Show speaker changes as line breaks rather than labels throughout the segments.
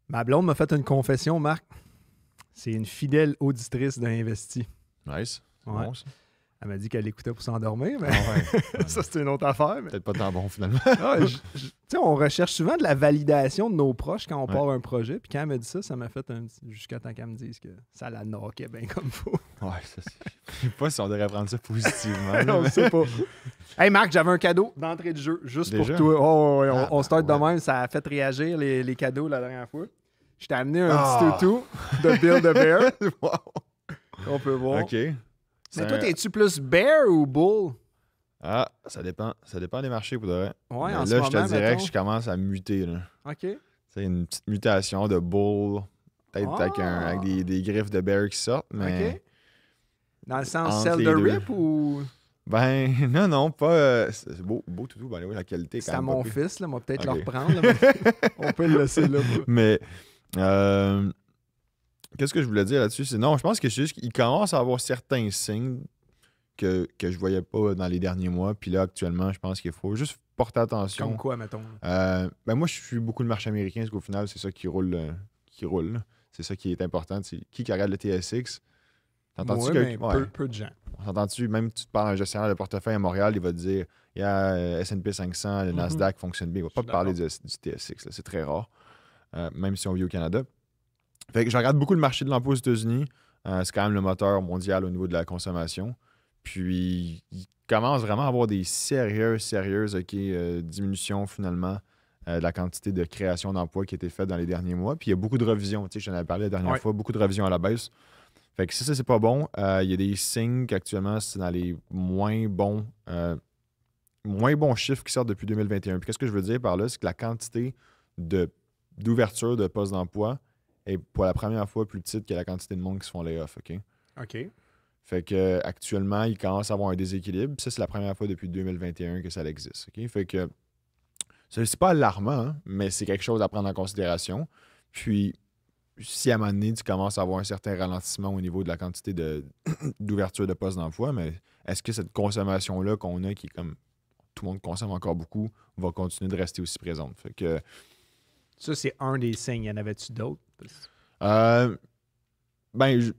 Ma blonde m'a fait une confession, Marc. C'est une fidèle auditrice d'Investi.
Nice.
Ouais.
Bon, ça.
Elle m'a dit qu'elle écoutait pour s'endormir, mais
Ah ouais.
ça, c'est une autre affaire. Mais...
Peut-être pas tant bon, finalement.
Ah, tu sais, on recherche souvent de la validation de nos proches quand on
Ouais.
part un projet. Puis quand elle m'a dit ça, ça m'a fait un petit... jusqu'à temps qu'elle me dise que ça la knockait bien comme faut.
Ouais, ça, je sais pas si on devrait prendre ça positivement. là,
On
mais-
sait pas. Hey Marc, j'avais un cadeau d'entrée de jeu, juste
Déjà?
pour toi. Oh, ouais,
Ah,
on start de
ouais.
même, ça a fait réagir les cadeaux la dernière fois. Je t'ai amené un
Ah.
petit toutou de Bill the Bear.
Wow.
On peut voir.
OK.
Mais
C'est
toi,
un-
t'es-tu plus bear ou bull?
Ah, ça dépend. Ça dépend des marchés, pour de vrai.
Ouais,
Mais
en
là,
ce
je
moment,
te dirais
mettons.
que je commence à muter, là.
OK.
C'est une petite mutation de bull, peut-être
Ah.
avec des griffes de bear qui sortent, mais...
OK. Dans le sens
Entre
sell
les
the
deux.
rip ou...
Ben, non, pas... c'est beau toutou, ben oui, la qualité est
C'est
quand
à
même
mon
pas pire.
fils, là. Moi, peut-être
Ok.
le reprendre. Là, mais on peut le laisser là.
Mais, qu'est-ce que je voulais dire là-dessus? C'est non, je pense que c'est juste qu'il commence à avoir certains signes que je voyais pas dans les derniers mois. Puis là, actuellement, je pense qu'il faut juste porter attention.
Comme quoi, mettons?
Ben moi, je suis beaucoup le marché américain, parce qu'au final, c'est ça qui roule. Là. C'est ça qui est important. C'est qui regarde le TSX? T'entends-tu
Ouais,
que-
mais
ouais.
peu de gens.
On s'entend-tu, même tu te parles à un gestionnaire de portefeuille à Montréal, il va te dire il y a S&P 500, le
Mhm.
Nasdaq fonctionne bien. Il va pas
suis
te parler du TSX. Là. C'est très rare, même si on vit au Canada. Fait que je regarde beaucoup le marché de l'emploi aux États-Unis. C'est quand même le moteur mondial au niveau de la consommation. Puis, il commence vraiment à avoir des sérieuses diminutions finalement de la quantité de création d'emplois qui a été faite dans les derniers mois. Puis, il y a beaucoup de revisions. Tu sais, j'en avais parlé la dernière
Ouais.
fois, beaucoup de revisions à la baisse. Fait que si ça, c'est pas bon, il y a des signes qu'actuellement, c'est dans les moins bons chiffres qui sortent depuis 2021. Puis, qu'est-ce que je veux dire par là? C'est que la quantité d'ouverture de postes d'emploi est pour la première fois plus petite que la quantité de monde qui se font lay-off. OK?
OK.
Fait que actuellement, il commence à avoir un déséquilibre. Puis ça, c'est la première fois depuis 2021 que ça existe. OK? Fait que c'est pas alarmant, hein, mais c'est quelque chose à prendre en considération. Puis, si à un moment donné, tu commences à avoir un certain ralentissement au niveau de la quantité d'ouverture de postes d'emploi, mais est-ce que cette consommation-là qu'on a, qui est comme tout le monde consomme encore beaucoup, va continuer de rester aussi présente? Fait que
Ça, c'est un des signes. Y en avait-tu d'autres?
il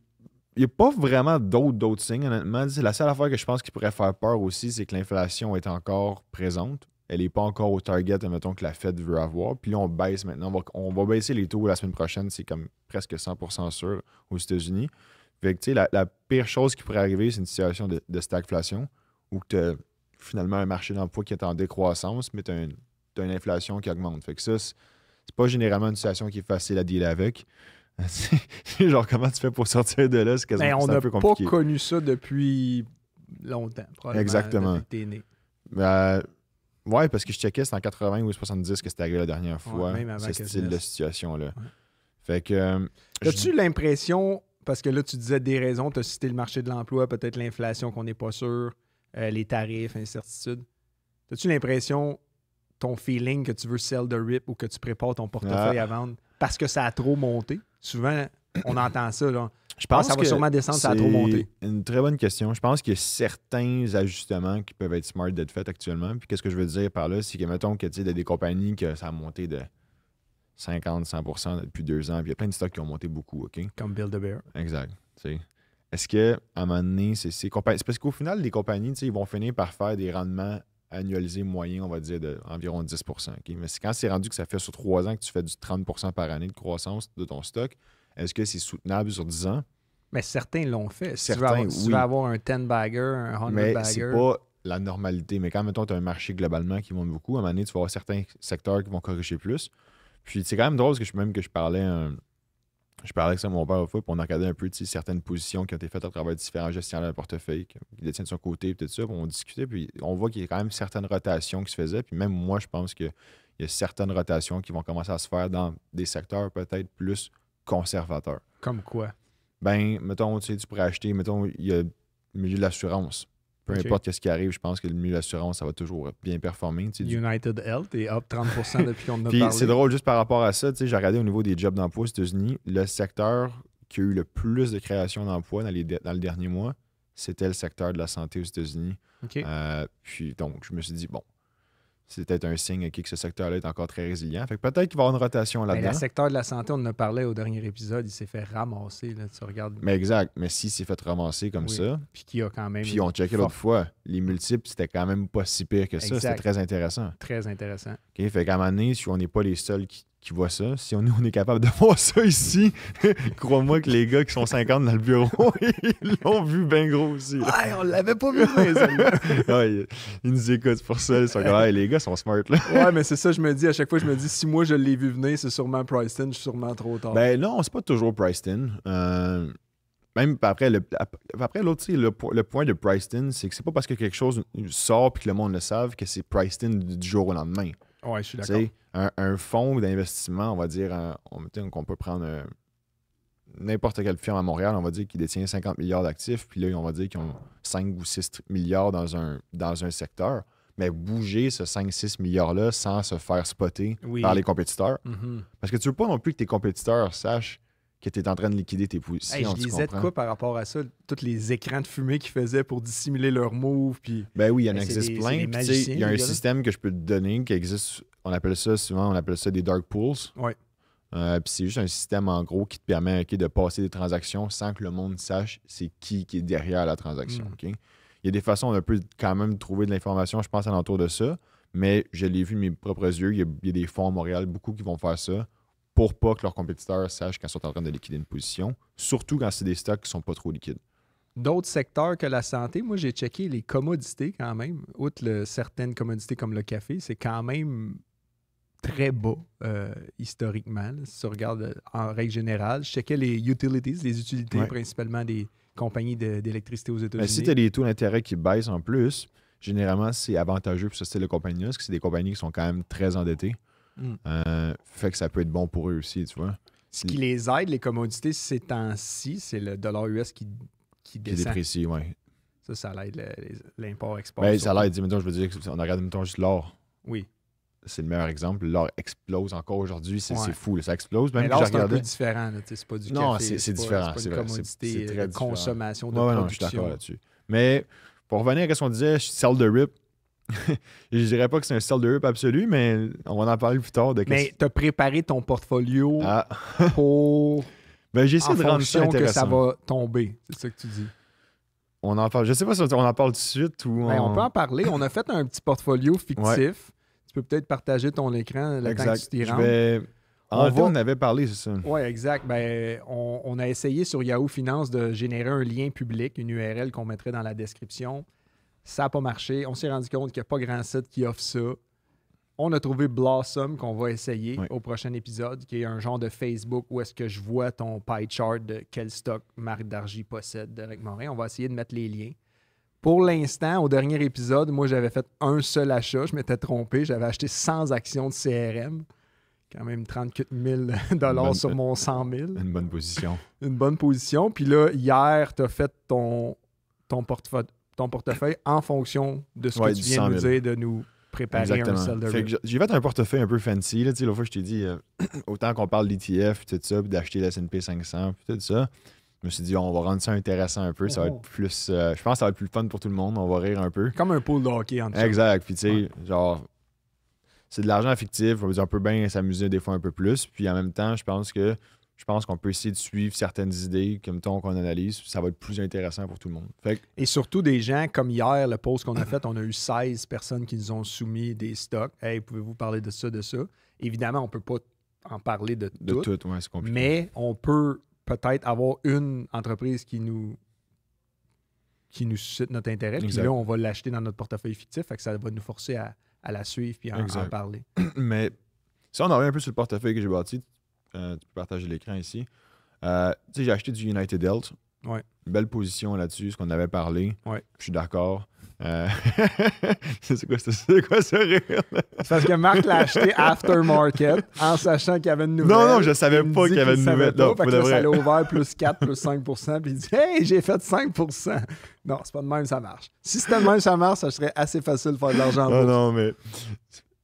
n'y a pas vraiment d'autres signes, honnêtement. C'est la seule affaire que je pense qui pourrait faire peur aussi, c'est que l'inflation est encore présente. Elle n'est pas encore au target, admettons, que la Fed veut avoir. Puis là, on baisse maintenant. On va baisser les taux la semaine prochaine. C'est comme presque 100% sûr aux États-Unis. Fait que, tu sais, la pire chose qui pourrait arriver, c'est une situation de stagflation où tu as finalement un marché d'emploi qui est en décroissance, mais tu as une inflation qui augmente. Fait que ça, c'est pas généralement une situation qui est facile à dealer avec. Genre, comment tu fais pour sortir de là? C'est
Mais
quasiment
on
c'est un
n'a
peu
pas
compliqué.
connu ça depuis longtemps, probablement.
Exactement.
Depuis que t'es né.
Ouais, parce que je checkais, c'était en 80 ou 70 que c'était arrivé la dernière fois,
même avant
ce
que je
style de
naisse.
situation-là.
Ouais.
Fait que...
As-tu l'impression, parce que là, tu disais des raisons, tu as cité le marché de l'emploi, peut-être l'inflation qu'on n'est pas sûr, les tarifs, incertitudes. As-tu l'impression, ton feeling que tu veux sell the rip ou que tu prépares ton portefeuille à vendre parce que ça a trop monté? Souvent, on entend ça, là.
Je pense
ça va
que
sûrement descendre, ça a
c'est
trop monté.
une très bonne question. Je pense qu'il y a certains ajustements qui peuvent être smart d'être faits actuellement. Puis qu'est-ce que je veux dire par là? C'est que, mettons, que tu sais, des compagnies que ça a monté de 50-100% depuis 2 ans. Puis il y a plein de stocks qui ont monté beaucoup, OK?
Comme Build a Bear.
Exact. Tu sais. Est-ce qu'à un moment donné, c'est parce qu'au final, les compagnies, tu sais, ils vont finir par faire des rendements annualisés moyens, on va dire, d'environ 10%. OK? Mais quand c'est rendu que ça fait sur 3 ans que tu fais du 30% par année de croissance de ton stock, est-ce que c'est soutenable sur 10 ans?
Mais certains l'ont fait. Si tu veux
Certains,
avoir, si tu
oui.
veux avoir un 10-bagger, un 100-bagger...
Mais c'est pas la normalité. Mais quand, mettons, tu as un marché globalement qui monte beaucoup, à un moment donné, tu vas avoir certains secteurs qui vont corriger plus. Puis c'est quand même drôle parce que je parlais avec ça à mon père l'autre fois, puis on a regardé un peu certaines positions qui ont été faites à travers différents gestionnaires de portefeuille qui détiennent de son côté, puis tout ça, puis on discutait, puis on voit qu'il y a quand même certaines rotations qui se faisaient. Puis même moi, je pense qu'il y a certaines rotations qui vont commencer à se faire dans des secteurs peut-être plus conservateurs.
Comme quoi?
Ben, mettons, tu sais, tu pourrais acheter, mettons, il y a le milieu de l'assurance. Peu
Ok.
importe ce qui arrive, je pense que le milieu de l'assurance, ça va toujours bien performer. Tu sais,
United Health est up 30% depuis qu'on en a
Puis
parlé.
c'est drôle, juste par rapport à ça, tu sais, j'ai regardé au niveau des jobs d'emploi aux États-Unis, le secteur qui a eu le plus de création d'emplois dans le dernier mois, c'était le secteur de la santé aux États-Unis.
OK.
Puis donc, je me suis dit, bon, c'est peut-être un signe ok, que ce secteur-là est encore très résilient. Fait que peut-être qu'il va y avoir une rotation
Ben,
là-dedans.
le secteur de la santé, on en a parlé au dernier épisode, il s'est fait ramasser. Là, tu regardes.
Mais exact. Mais s'il s'est fait ramasser comme
Oui.
ça,
Puis qu'il y a quand même.
puis on checkait l'autre fois, les multiples, c'était quand même pas si pire que ça.
Exact.
C'était très intéressant.
Très intéressant.
OK? Fait qu'à un moment donné, si on n'est pas les seuls qui voient ça, si on est capable de voir ça ici, crois-moi que les gars qui sont 50 dans le bureau, ils l'ont vu bien gros aussi. Là.
Ouais, on l'avait pas vu venir, celle-là.
Ouais, ils nous écoutent pour ça. Ils sont comme, hey, les gars sont smart. Là.
Ouais, mais c'est ça, je me dis, à chaque fois, je me dis, si moi je l'ai vu venir, c'est sûrement Pryston, je suis sûrement trop tard.
Ben non, c'est pas toujours Pryston. Même après, l'autre, tu sais, le point de Pryston, c'est que c'est pas parce que quelque chose sort et que le monde le savent que c'est Pryston du jour au lendemain.
Ouais, je suis
Tu
d'accord.
sais, un fonds d'investissement, on va dire, qu'on peut prendre n'importe quelle firme à Montréal, on va dire qu'il détient 50 milliards d'actifs, puis là, on va dire qu'ils ont 5 ou 6 milliards dans un secteur. Mais bouger ce 5-6 milliards-là sans se faire spotter
Oui.
par les compétiteurs.
Mhm.
Parce que tu veux pas non plus que tes compétiteurs sachent que tu es en train de liquider tes positions.
Hey, je
tu
lisais de
comprends?
quoi par rapport à ça? Tous les écrans de fumée qu'ils faisaient pour dissimuler leurs moves. Puis...
Ben oui, il y en
Ben,
existe
c'est
plein.
des
Puis, tu sais,
magiciens,
il y a
les
un
gars-là.
système que je peux te donner qui existe. On appelle ça des dark pools.
Ouais.
Puis c'est juste un système, en gros, qui te permet ok, de passer des transactions sans que le monde sache c'est qui est derrière la transaction.
Mm.
Ok? Il y a des façons d'un peu quand même trouver de l'information, je pense, alentour de ça. Mais je l'ai vu de mes propres yeux. Il y a des fonds à Montréal, beaucoup qui vont faire ça pour pas que leurs compétiteurs sachent quand ils sont en train de liquider une position. Surtout quand c'est des stocks qui sont pas trop liquides.
D'autres secteurs que la santé, moi, j'ai checké les commodités quand même. Outre certaines commodités comme le café, c'est quand même très bas historiquement. Là, si tu regardes en règle générale. Je checkais les utilities, les utilités
Ouais.
principalement des compagnies d'électricité aux États-Unis.
Mais si tu as des taux d'intérêt qui baissent en plus, généralement, c'est avantageux pour ce style de compagnie-là, parce que c'est des compagnies qui sont quand même très endettées.
Mm.
Fait que ça peut être bon pour eux aussi, tu vois.
Ce qui les aide, les commodités, ces temps-ci, c'est le dollar US qui
Qui
descend.
déprécie, oui.
Ça l'aide l'import-export.
Ben, ça l'aide. Mettons, je veux dire, on regarde mettons, juste l'or.
Oui.
C'est le meilleur exemple. L'or explose encore aujourd'hui. C'est
Ouais.
fou. Là. Ça explose. Même
Mais
que
là,
je
c'est un peu
regardais.
différent. Là, c'est pas du
Non,
café.
c'est
pas-
différent,
C'est
c'est
pas
vrai.
une commodité
C'est très
de
différent.
consommation, de
Ouais, non, je suis
production.
d'accord là-dessus. Mais pour revenir à ce qu'on disait, sell the rip. Je dirais pas que c'est un sell the rip absolu, mais on va en parler plus tard.
Mais tu as préparé ton portfolio
Ah.
pour
Ben, j'essaie
en
de rendre ça
fonction que
intéressant.
ça va tomber. C'est ça que tu dis.
On en parle. Je sais pas si on en parle tout de suite ou
Ben, on peut en parler. On a fait un petit portfolio fictif.
Ouais.
Tu peux peut-être partager ton écran le temps que tu
Exact.
t'y
Je
rendes.
vais...
On
En fait,
va-
on avait parlé, c'est ça.
Oui, exact. Ben, on a essayé sur Yahoo Finance de générer un lien public, une URL qu'on mettrait dans la description. Ça n'a pas marché. On s'est rendu compte qu'il n'y a pas grand site qui offre ça. On a trouvé Blossom qu'on va essayer
Ouais.
au prochain épisode, qui est un genre de Facebook où est-ce que je vois ton pie chart de quel stock Marc Dargy possède d'Eric Morin. On va essayer de mettre les liens. Pour l'instant, au dernier épisode, moi, j'avais fait un seul achat. Je m'étais trompé. J'avais acheté 100 actions de CRM. Quand même 34 000
bonne-
sur mon 100 000.
Une bonne position.
Une bonne position. Puis là, hier, tu as fait ton portefeuille en fonction de ce
Ouais,
que tu
du
viens de
100
nous
000.
dire, de nous préparer
Exactement.
un sell de
Fait que j'ai fait un portefeuille un peu fancy. Là, tu sais, l'autre fois, je t'ai dit, autant qu'on parle d'ETF, tout ça, puis d'acheter l'S&P 500, puis tout ça, je me suis dit, on va rendre ça intéressant un peu. Ça va être plus... je pense que ça va être plus fun pour tout le monde. On va rire un peu.
Comme un pool de hockey en dessous.
Exact. Puis, tu sais, genre, c'est de l'argent fictif. On peut bien s'amuser des fois un peu plus. Puis, en même temps, je pense qu'on peut essayer de suivre certaines idées, comme ton qu'on analyse. Ça va être plus intéressant pour tout le monde. Fait que,
Et surtout des gens, comme hier, le post qu'on a fait, on a eu 16 personnes qui nous ont soumis des stocks. Hey, pouvez-vous parler de ça, de ça? Évidemment, on ne peut pas en parler de
de
tout,
tout, ouais, c'est compliqué.
mais on peut peut-être avoir une entreprise qui nous suscite notre intérêt. Puis
Exact.
là, on va l'acheter dans notre portefeuille fictif. Fait que ça va nous forcer à la suivre et en
Exact.
parler.
Mais si on en revient un peu sur le portefeuille que j'ai bâti, tu peux partager l'écran ici. Tu sais, j'ai acheté du United Health.
Ouais.
Belle position là-dessus, ce qu'on avait parlé.
Ouais.
Je suis d'accord. C'est quoi ce rire?
C'est parce que Marc l'a acheté aftermarket en sachant qu'il y avait une nouvelle.
Non, je savais
Il me
pas
dit
qu'il y avait
qu'il
une
savait
nouvelle.
pas.
Non,
Fait que
pour de
là, ça
vrai.
l'a ouvert plus 4, plus 5 puis il dit « Hey, j'ai fait 5 » Non, c'est pas de même, ça marche. Si c'était de même, ça marche, ça serait assez facile de faire de l'argent en
Non,
bourse.
non, mais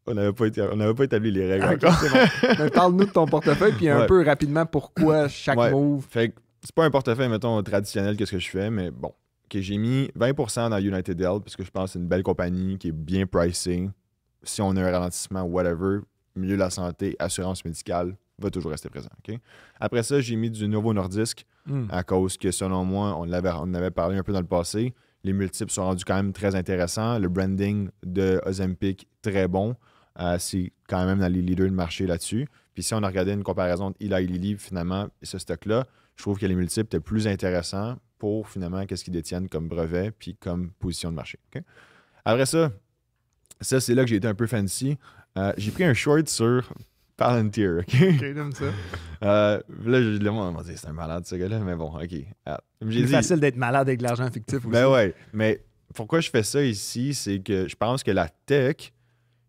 on n'avait pas établi les règles
Ah, ok,
encore.
c'est bon. Mais parle-nous de ton portefeuille puis un
Ouais.
peu rapidement pourquoi chaque
Ouais.
move.
Fait que c'est pas un portefeuille, mettons, traditionnel que ce que je fais, mais bon. Ok, j'ai mis 20% dans United Health parce que je pense que c'est une belle compagnie qui est bien pricée. si on a un ralentissement, whatever, milieu de la santé, assurance médicale, va toujours rester présent. OK? Après ça, j'ai mis du Novo Nordisk à cause que, selon moi, on avait parlé un peu dans le passé, les multiples sont rendus quand même très intéressants. Le branding de Ozempic, très bon. C'est quand même dans les leaders de marché là-dessus. Puis si on a regardé une comparaison de Eli Lilly, finalement, et ce stock-là, je trouve que les multiples étaient plus intéressants pour, finalement, qu'est-ce qu'ils détiennent comme brevet puis comme position de marché. Okay? Après ça, c'est là que j'ai été un peu fancy. J'ai pris un short sur Palantir. OK,
j'aime ça.
Là, le monde m'a dit, c'est un malade, ce gars-là, mais bon, OK.
C'est facile d'être malade avec de l'argent fictif aussi.
Ben ouais, mais pourquoi je fais ça ici, c'est que je pense que la tech,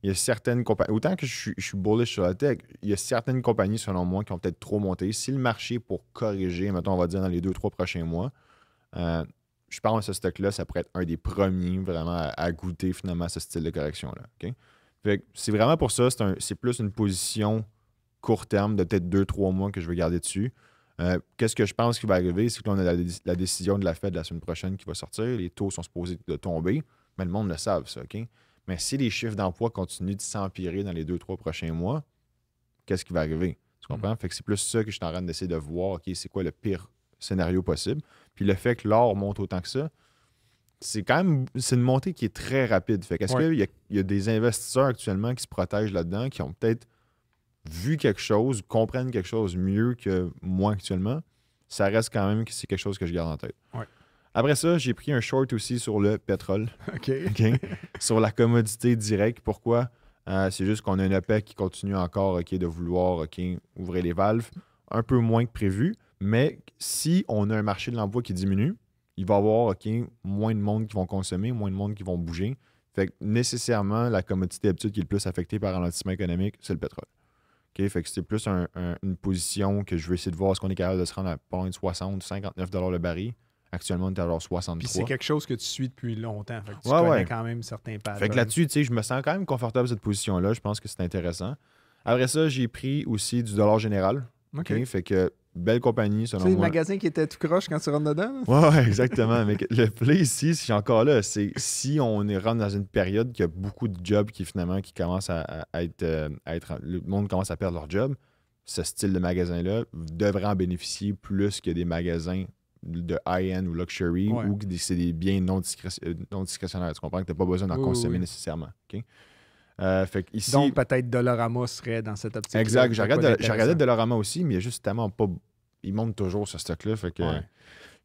il y a certaines compagnies, autant que je suis bullish sur la tech, il y a certaines compagnies, selon moi, qui ont peut-être trop monté. Si le marché pour corriger, mettons, on va dire dans les 2-3 prochains mois, je pense que ce stock-là, ça pourrait être un des premiers vraiment à goûter finalement ce style de correction-là. OK? Fait que c'est vraiment pour ça, c'est plus une position court terme de peut-être 2-3 mois que je veux garder dessus. Qu'est-ce que je pense qui va arriver? C'est que là, on a la décision de la Fed la semaine prochaine qui va sortir. Les taux sont supposés de tomber, mais le monde le savent, ça. OK? Mais si les chiffres d'emploi continuent de s'empirer dans les 2-3 prochains mois, qu'est-ce qui va arriver? Tu comprends? Fait que c'est plus ça que je suis en train d'essayer de voir. OK, c'est quoi le pire scénario possible? Puis le fait que l'or monte autant que ça, c'est une montée qui est très rapide. Fait qu'est-ce qu'il y a des investisseurs actuellement qui se protègent là-dedans, qui ont peut-être vu quelque chose, comprennent quelque chose mieux que moi actuellement? Ça reste quand même que c'est quelque chose que je garde en tête.
Ouais.
Après ça, j'ai pris un short aussi sur le pétrole.
OK.
Sur la commodité directe. Pourquoi? C'est juste qu'on a une OPEC qui continue encore de vouloir ouvrir les valves. Un peu moins que prévu. Mais si on a un marché de l'emploi qui diminue, il va y avoir moins de monde qui vont consommer, moins de monde qui vont bouger. Fait que nécessairement, la commodité d'habitude qui est le plus affectée par un ralentissement économique, c'est le pétrole. Okay? Fait que c'est plus une position que je veux essayer de voir est-ce qu'on est capable de se rendre à 60, 59 $ le baril. Actuellement, on est à genre 63.
Puis c'est quelque chose que tu suis depuis longtemps. Fait que tu connais quand même certains patterns.
Fait que là-dessus, je me sens quand même confortable dans cette position-là. Je pense que c'est intéressant. Après ça, j'ai pris aussi du dollar général.
OK.
Fait que belle compagnie, selon moi.
C'est le magasin qui était tout croche quand tu rentres dedans?
Ouais, exactement. Mais le play ici, si encore là, c'est si on rentre dans une période qu'il y a beaucoup de jobs qui finalement qui commencent à être, le monde commence à perdre leur job, ce style de magasin-là devrait en bénéficier plus que des magasins de high-end ou luxury ou c'est des biens non discrétionnaires. Tu comprends que tu n'as pas besoin d'en consommer nécessairement. Okay? Fait que ici,
donc peut-être Dollarama serait dans cette optique.
Exact. J'ai regardé Dollarama aussi, mais il n'y a juste tellement pas. Il monte toujours ce stock-là. Fait que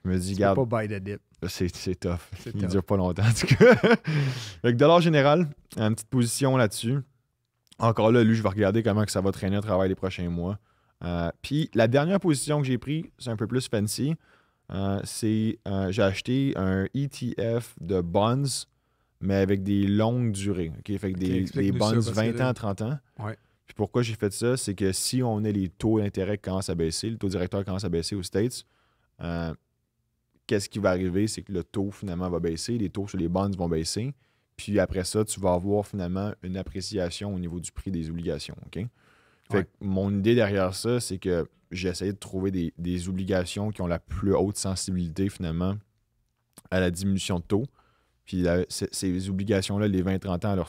je me dis, regarde.
Pas buy the dip.
C'est tough. Il ne dure pas longtemps, en tout cas. Fait que dollar général, une petite position là-dessus. Encore là, lui, je vais regarder comment que ça va traîner à travers les prochains mois. Puis la dernière position que j'ai prise, c'est un peu plus fancy. J'ai acheté un ETF de bonds, mais avec des longues durées. Okay? Fait que des bonds 20 ans, 30 ans.
Ouais.
Puis pourquoi j'ai fait ça, c'est que si on a les taux d'intérêt qui commencent à baisser, le taux directeur commence à baisser aux States, qu'est-ce qui va arriver? C'est que le taux finalement va baisser, les taux sur les bonds vont baisser. Puis après ça, tu vas avoir finalement une appréciation au niveau du prix des obligations. Okay? Fait que mon idée derrière ça, c'est que j'ai essayé de trouver des obligations qui ont la plus haute sensibilité finalement à la diminution de taux. Puis ces obligations-là, les 20-30 ans,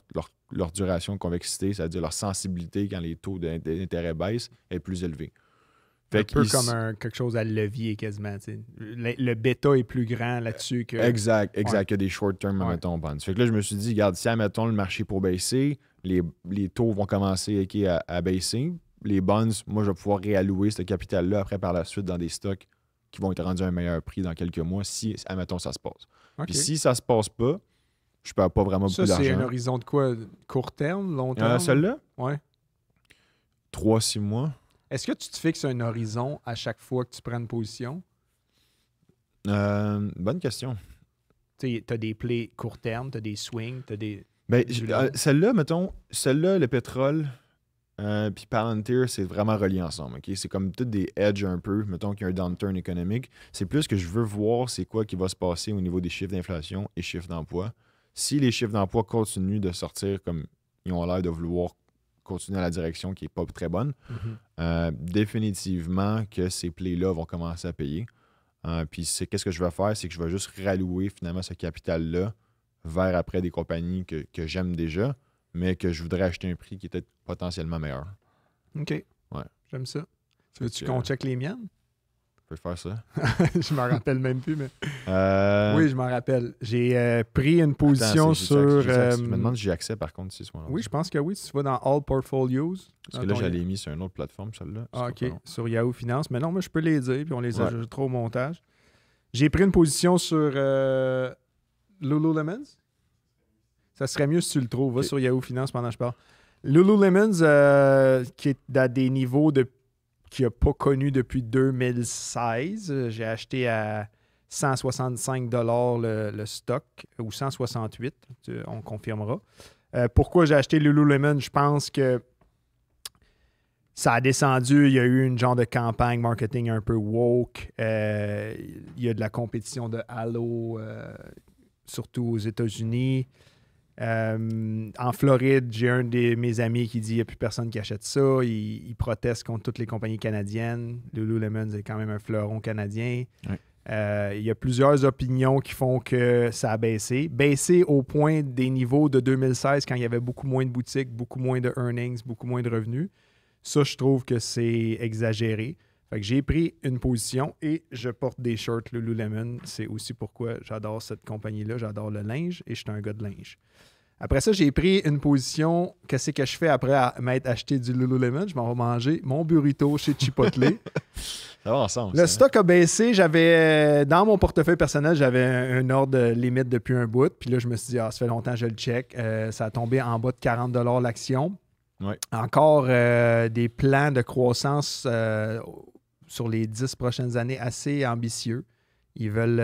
leur duration de convexité, c'est-à-dire leur sensibilité quand les taux d'intérêt baissent, est plus élevée.
Un peu comme quelque chose à levier quasiment. Le bêta est plus grand là-dessus que...
Exact. Il y a des short-term, mettons, bonds. Fait que là, je me suis dit, regarde, si, admettons, le marché pour baisser, les taux vont commencer à baisser. Les bonds, moi, je vais pouvoir réallouer ce capital-là après par la suite dans des stocks qui vont être rendus à un meilleur prix dans quelques mois si, admettons, ça se passe.
Okay.
Puis si ça se passe pas, je ne perds pas vraiment beaucoup d'argent.
Ça, c'est un horizon de quoi? Court terme, long terme?
Celle-là?
Oui.
3-6 mois.
Est-ce que tu te fixes un horizon à chaque fois que tu prends une position?
Bonne question.
Tu as des plays court terme, tu as des swings, tu as des...
Celle-là, mettons, le pétrole, puis Palantir, c'est vraiment relié ensemble. Okay? C'est comme toutes des edges un peu, mettons qu'il y a un downturn économique. C'est plus que je veux voir c'est quoi qui va se passer au niveau des chiffres d'inflation et chiffres d'emploi. Si les chiffres d'emploi continuent de sortir comme ils ont l'air de vouloir continuer dans la direction qui n'est pas très bonne, définitivement que ces plays-là vont commencer à payer. Puis qu'est-ce que je vais faire? C'est que je vais juste rallouer finalement ce capital-là vers après des compagnies que j'aime déjà, mais que je voudrais acheter un prix qui est peut-être potentiellement meilleur.
OK.
Ouais.
J'aime ça. Tu veux-tu qu'on check les miennes?
On peut faire ça.
Je m'en rappelle même plus, mais...
Euh,
Oui, je m'en rappelle. J'ai pris une position
attends,
sur...
je me demande si j'ai accès par contre si c'est mon
Oui, je pense que oui. Si tu vas dans All Portfolios...
Parce que là, j'allais mis sur une autre plateforme, celle-là.
Ah,
C'est
OK.
pas
Sur Yahoo Finance. Mais non, moi, je peux les dire, puis on les
Ouais.
ajoutera au montage. J'ai pris une position sur Lululemon. Ça serait mieux si tu le trouves. Va
OK.
sur Yahoo Finance pendant que je parle. Lululemon, qui est à des niveaux qu'il n'a pas connu depuis 2016. J'ai acheté à 165 $ le stock, ou 168, on confirmera. Pourquoi j'ai acheté Lululemon? Je pense que ça a descendu. Il y a eu une genre de campagne marketing un peu woke. Il y a de la compétition de Halo, surtout aux États-Unis. En Floride, j'ai un de mes amis qui dit qu'il n'y a plus personne qui achète ça. Il proteste contre toutes les compagnies canadiennes. Lululemon est quand même un fleuron canadien.
Ouais.
Il y a plusieurs opinions qui font que ça a baissé. Baissé au point des niveaux de 2016 quand il y avait beaucoup moins de boutiques, beaucoup moins de earnings, beaucoup moins de revenus. Ça, je trouve que c'est exagéré. Fait que j'ai pris une position et je porte des shirts Lululemon. C'est aussi pourquoi j'adore cette compagnie-là. J'adore le linge et je suis un gars de linge. Après ça, j'ai pris une position. Qu'est-ce que je fais après m'être acheté du Lululemon? Je m'en vais manger mon burrito chez Chipotle.
Ça va ensemble.
Le
ça,
stock a baissé. J'avais dans mon portefeuille personnel, j'avais un ordre limite depuis un bout. Puis là, je me suis dit, ça fait longtemps que je le check. Ça a tombé en bas de 40 $ l'action.
Ouais.
Encore des plans de croissance sur les 10 prochaines années assez ambitieux. Ils veulent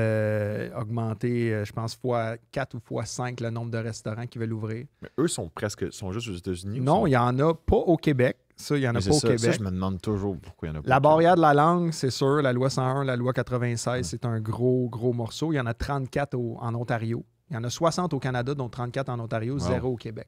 augmenter, je pense, fois 4 ou fois 5 le nombre de restaurants qu'ils veulent ouvrir.
Mais eux sont juste aux États-Unis.
Non, il n'y en a pas au Québec. Ça, il n'y en a
Mais
pas au
ça,
Québec.
ça, je me demande toujours pourquoi il y en a pas.
La barrière de la langue, c'est sûr. La loi 101, la loi 96, c'est un gros morceau. Il y en a 34 en Ontario. Il y en a 60 au Canada, dont 34 en Ontario, 0 au Québec.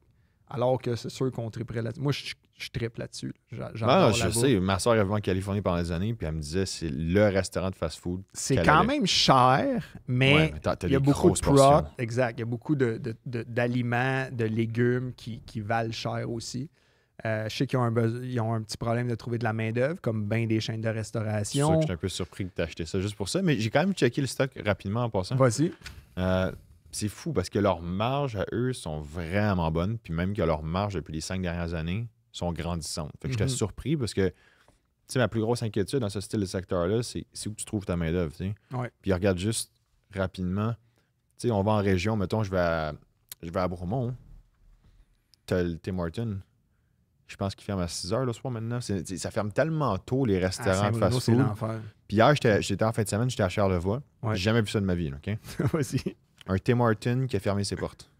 Alors que c'est sûr qu'on triperait là-dessus. Moi, je tripe là-dessus.
Non, je sais. Ma soeur est venue en Californie pendant des années, puis elle me disait c'est le restaurant de fast-food.
C'est quand même cher, mais
t'as
il y a
des
beaucoup de
grosses portions.
Exact. Il y a beaucoup d'aliments, de légumes qui valent cher aussi. Je sais qu'ils ont un petit problème de trouver de la main-d'œuvre, comme bien des chaînes de
C'est sûr
restauration.
que je suis un peu surpris que tu aies acheté ça juste pour ça, mais j'ai quand même checké le stock rapidement en passant.
Vas-y.
C'est fou parce que leurs marges à eux sont vraiment bonnes, puis même que leurs marges depuis les 5 dernières années sont grandissantes. Fait que j'étais surpris parce que ma plus grosse inquiétude dans ce style de secteur-là, c'est où tu trouves ta main-d'œuvre.
Ouais.
Puis regarde juste rapidement. On va en région, mettons, je vais à Bromont. T'as le Tim Hortons. Je pense qu'il ferme à 6 h le soir maintenant. Ça ferme tellement tôt les restaurants de
Saint-Bruno, c'est
fast-food.
l'enfer.
Puis hier, j'étais en fin de semaine, j'étais à Charlevoix.
Ouais.
J'ai jamais vu ça de ma vie, OK?
Vas-y.
Un Tim Hortons qui a fermé ses portes.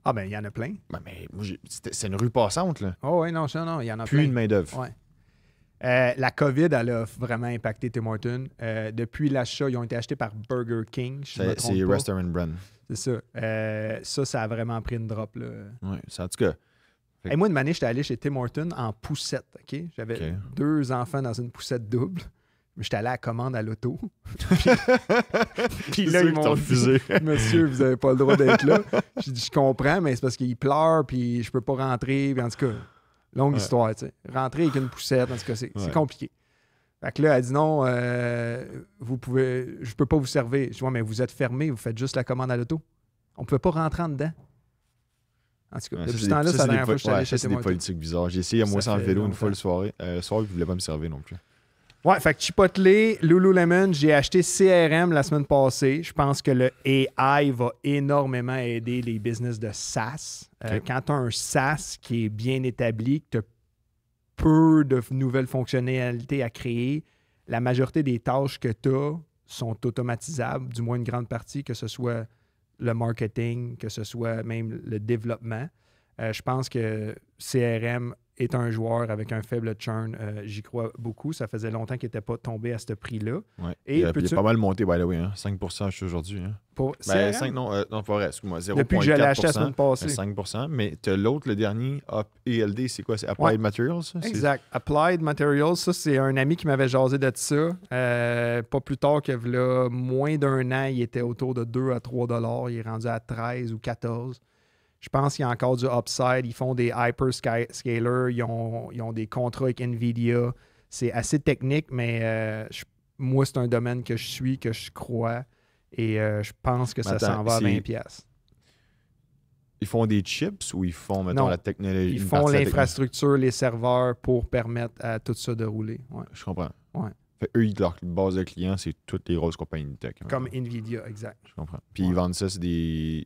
Ah ben, il y en a plein.
Ben, mais moi, c'est une rue passante, là.
Oh oui, non, il y en a
Plus
plein.
une main-d'œuvre.
Ouais. La COVID, elle a vraiment impacté Tim Hortons. Depuis l'achat, ils ont été achetés par Burger King.
C'est Restaurant Brand.
C'est ça. Ça a vraiment pris une drop. Là.
Oui, en tout cas.
Et moi, une année, j'étais allé chez Tim Hortons en poussette. OK? J'avais 2 enfants dans une poussette double. Mais j'étais allé à la commande à l'auto. Puis là, ils m'ont dit, monsieur, vous n'avez pas le droit d'être là. J'ai dit, je comprends, mais c'est parce qu'il pleure, puis je peux pas rentrer. Puis en tout cas, longue histoire, tu sais. Rentrer avec une poussette, en tout cas, c'est compliqué. Fait que là, elle dit non, je peux pas vous servir. Je dis, ouais, mais vous êtes fermé, vous faites juste la commande à l'auto. On ne peut pas rentrer en dedans. En tout cas, depuis ce temps-là, c'est la dernière fois que je suis allé chez
C'est des politiques bizarres. J'ai essayé à moi sans vélo une fois le soir, puis ils ne voulaient pas me servir non plus.
Ouais, fait que Chipotle, Lululemon, j'ai acheté CRM la semaine passée. Je pense que le AI va énormément aider les business de SaaS. Quand tu as un SaaS qui est bien établi, que tu as peu de nouvelles fonctionnalités à créer, la majorité des tâches que tu as sont automatisables, du moins une grande partie, que ce soit le marketing, que ce soit même le développement. Je pense que CRM est un joueur avec un faible churn. J'y crois beaucoup. Ça faisait longtemps qu'il n'était pas tombé à ce prix-là.
Ouais. Et il a pas mal monté, by the way. 5% jusqu'à aujourd'hui. Hein.
Pour
ben, 5, non, pas vrai. Excuse-moi. 0,4%.
Depuis que je l'ai acheté la semaine passée.
5%. Mais tu as l'autre, le dernier, ELD, c'est quoi? C'est Applied Materials? Ça?
Exact. Applied Materials, ça, c'est un ami qui m'avait jasé de ça. Pas plus tard que là, moins d'un an, il était autour de 2 à 3 $. Il est rendu à 13 ou 14. Je pense qu'il y a encore du upside. Ils font des hyperscalers. Ils ont des contrats avec NVIDIA. C'est assez technique, mais moi, c'est un domaine que je suis, que je crois. Et je pense que ça s'en va à 20$.
Ils font des chips ou ils font, mettons, la technologie?
Ils font l'infrastructure, les serveurs pour permettre à tout ça de rouler. Ouais.
Je comprends.
Ouais.
Fait, eux, leur base de clients, c'est toutes les grosses compagnies de tech.
Comme NVIDIA, exact.
Je comprends. Puis ils vendent ça, c'est de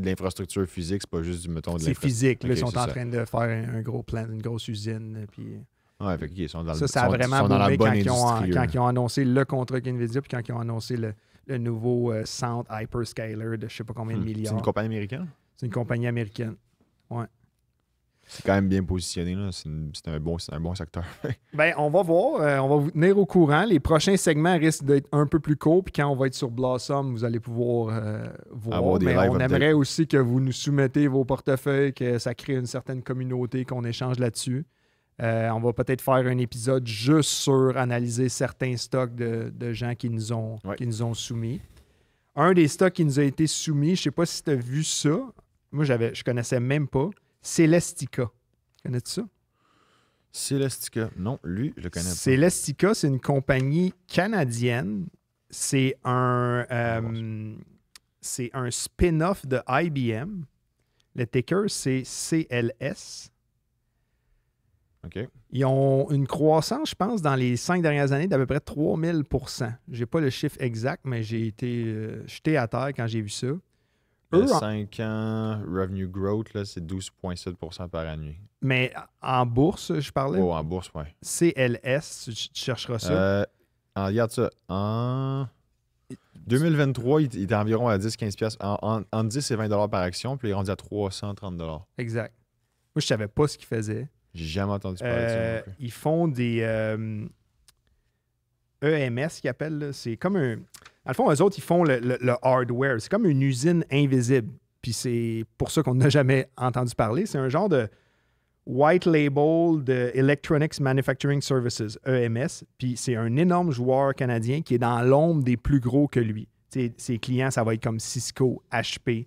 l'infrastructure physique, c'est pas juste de l'infrastructure.
C'est physique. Là,
Okay,
ils sont en train de faire un gros plan, une grosse usine. Puis...
Ouais, fait qu'ils sont dans
ça a vraiment boomé quand ils ont annoncé le contrat avec NVIDIA puis quand ils ont annoncé le nouveau centre hyperscaler de je sais pas combien de milliards.
C'est une compagnie américaine?
C'est une compagnie américaine. Ouais.
C'est quand même bien positionné, là. C'est un bon secteur.
Ben, on va voir. On va vous tenir au courant. Les prochains segments risquent d'être un peu plus courts. Puis quand on va être sur Blossom, vous allez pouvoir voir. Mais on aimerait aussi que vous nous soumettez vos portefeuilles, que ça crée une certaine communauté, qu'on échange là-dessus. On va peut-être faire un épisode juste sur analyser certains stocks de gens qui nous ont soumis. Un des stocks qui nous a été soumis, je ne sais pas si tu as vu ça. Moi, je connaissais même pas. Celestica. Connais-tu ça?
Celestica. Non, lui, je le connais pas.
Celestica, c'est une compagnie canadienne. C'est un spin-off de IBM. Le ticker, c'est CLS.
OK.
Ils ont une croissance, je pense, dans les 5 dernières années d'à peu près 3000 %. Je n'ai pas le chiffre exact, mais j'ai été jeté à terre quand j'ai vu ça.
5 ans, revenue growth, là, c'est 12,7 % par année.
Mais en bourse, je parlais?
Oh, en bourse, oui.
CLS, tu chercheras ça.
Regarde ça. En 2023, il était environ à 10-15$. En 10 et 20$ par action, puis il est rendu à 330$.
Exact. Moi, je ne savais pas ce qu'il faisait.
J'ai jamais entendu parler de ça non plus.
Ils font des EMS qu'ils appellent. Là. C'est comme un... Dans le fond, eux autres, ils font le hardware. C'est comme une usine invisible. Puis c'est pour ça qu'on n'a jamais entendu parler. C'est un genre de white label de Electronics Manufacturing Services, EMS. Puis c'est un énorme joueur canadien qui est dans l'ombre des plus gros que lui. T'sais, ses clients, ça va être comme Cisco, HP,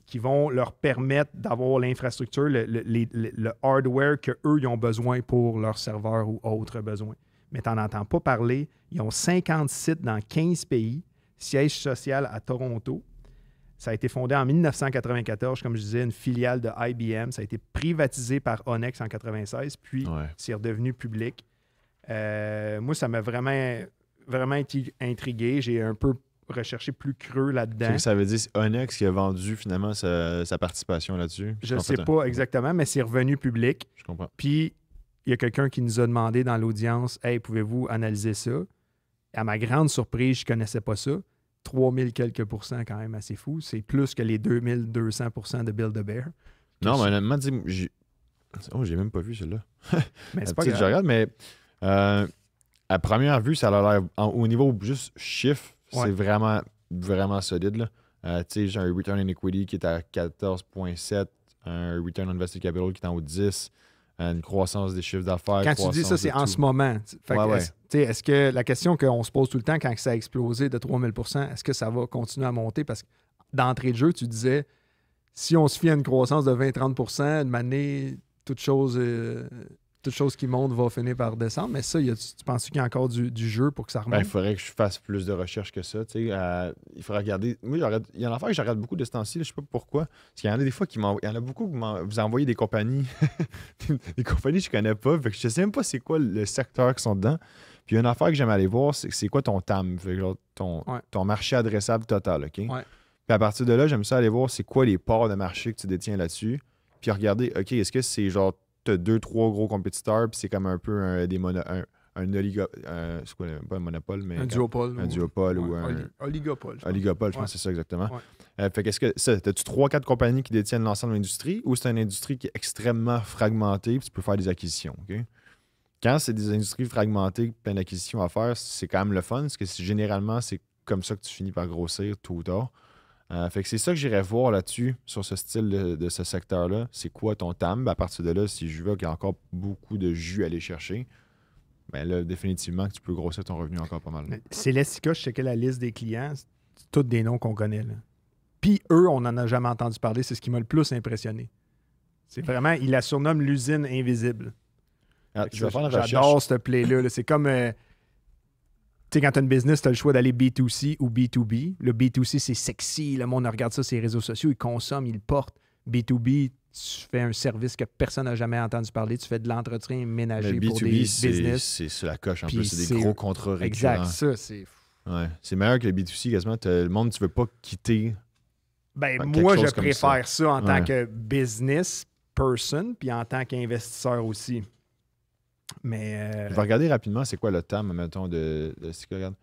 qui vont leur permettre d'avoir l'infrastructure, le hardware qu'eux, ils ont besoin pour leurs serveurs ou autres besoins. Mais tu n'en entends pas parler. Ils ont 50 sites dans 15 pays, siège social à Toronto. Ça a été fondé en 1994, comme je disais, une filiale de IBM. Ça a été privatisé par Onex en 1996, puis c'est redevenu public. Moi, ça m'a vraiment intrigué. J'ai un peu recherché plus creux là-dedans.
Ça veut dire que c'est Onex qui a vendu finalement sa participation là-dessus?
Je ne sais pas exactement, mais c'est revenu public.
Je comprends.
Puis, il y a quelqu'un qui nous a demandé dans l'audience « Hey, pouvez-vous analyser ça? » À ma grande surprise, je ne connaissais pas ça. 3000 quelques pourcents, quand même assez fou. C'est plus que les 2200 % de Build-A-Bear.
Non, mais honnêtement, j'ai même pas vu celui-là.
Mais c'est pas grave.
Je regarde, mais à première vue, ça a l'air, au niveau juste chiffre, c'est vraiment, vraiment solide. Là. J'ai un return on equity qui est à 14,7, un return on invested capital qui est en haut de 10, une croissance des chiffres d'affaires.
Quand tu dis ça, c'est en ce moment. Est-ce que la question qu'on se pose tout le temps quand ça a explosé de 3000 %, est-ce que ça va continuer à monter? Parce que d'entrée de jeu, tu disais, si on se fie à une croissance de 20-30 %, une année, toute chose qui monte va finir par descendre. Mais ça, tu penses qu'il y a encore du jeu pour que ça remonte?
Il faudrait que je fasse plus de recherches que ça. Il faudrait regarder. Moi, il y en a affaire que je regarde beaucoup de ce temps-ci. Je ne sais pas pourquoi. Parce qu'il y en a des fois il y en a beaucoup qui vous envoyez des compagnies. Des compagnies que je ne connais pas. Fait que je ne sais même pas c'est quoi le secteur qui sont dedans. Puis il y a une affaire que j'aime aller voir, c'est quoi ton TAM, fait que, ton marché adressable total. OK?
Ouais.
Puis à partir de là, j'aime ça aller voir c'est quoi les parts de marché que tu détiens là-dessus. Puis regarder, OK, est-ce que c'est genre tu as 2-3 gros compétiteurs, puis c'est comme un peu un oligopole. C'est quoi, pas un monopole, mais.
Un duopole.
Un duopole ou un.
Oligopole.
Oligopole, je pense que c'est ça exactement. Ouais. Fait qu'est-ce que ça, t'as-tu 3-4 compagnies qui détiennent l'ensemble de l'industrie ou c'est une industrie qui est extrêmement fragmentée, puis tu peux faire des acquisitions, OK? Quand c'est des industries fragmentées, plein d'acquisitions à faire, c'est quand même le fun, parce que généralement, c'est comme ça que tu finis par grossir tôt ou tard. Fait que c'est ça que j'irais voir là-dessus, sur ce style de ce secteur-là. C'est quoi ton TAM? À partir de là, si je vois qu'il y a encore beaucoup de jus à aller chercher, ben là, définitivement que tu peux grossir ton revenu encore pas mal.
Celestica, je checkais la liste des clients, c'est tous des noms qu'on connaît. Là. Puis eux, on n'en a jamais entendu parler. C'est ce qui m'a le plus impressionné. C'est vraiment, il la surnomme l'usine invisible. J'adore cette play-là. Là. C'est comme, tu sais, quand tu as une business, tu as le choix d'aller B2C ou B2B. Le B2C, c'est sexy. Le monde regarde ça sur les réseaux sociaux, ils consomment, ils le portent. B2B, tu fais un service que personne n'a jamais entendu parler. Tu fais de l'entretien ménager pour des business.
C'est sur la coche en plus. C'est des gros contrats récurrents.
Exact, ça, c'est...
Ouais. C'est meilleur que le B2C, quasiment. Le monde, tu veux pas quitter.
Ben, moi, je préfère ça en tant que business person, puis en tant qu'investisseur aussi. Mais...
Je vais regarder rapidement, c'est quoi le temps, mettons, de ce que regarde.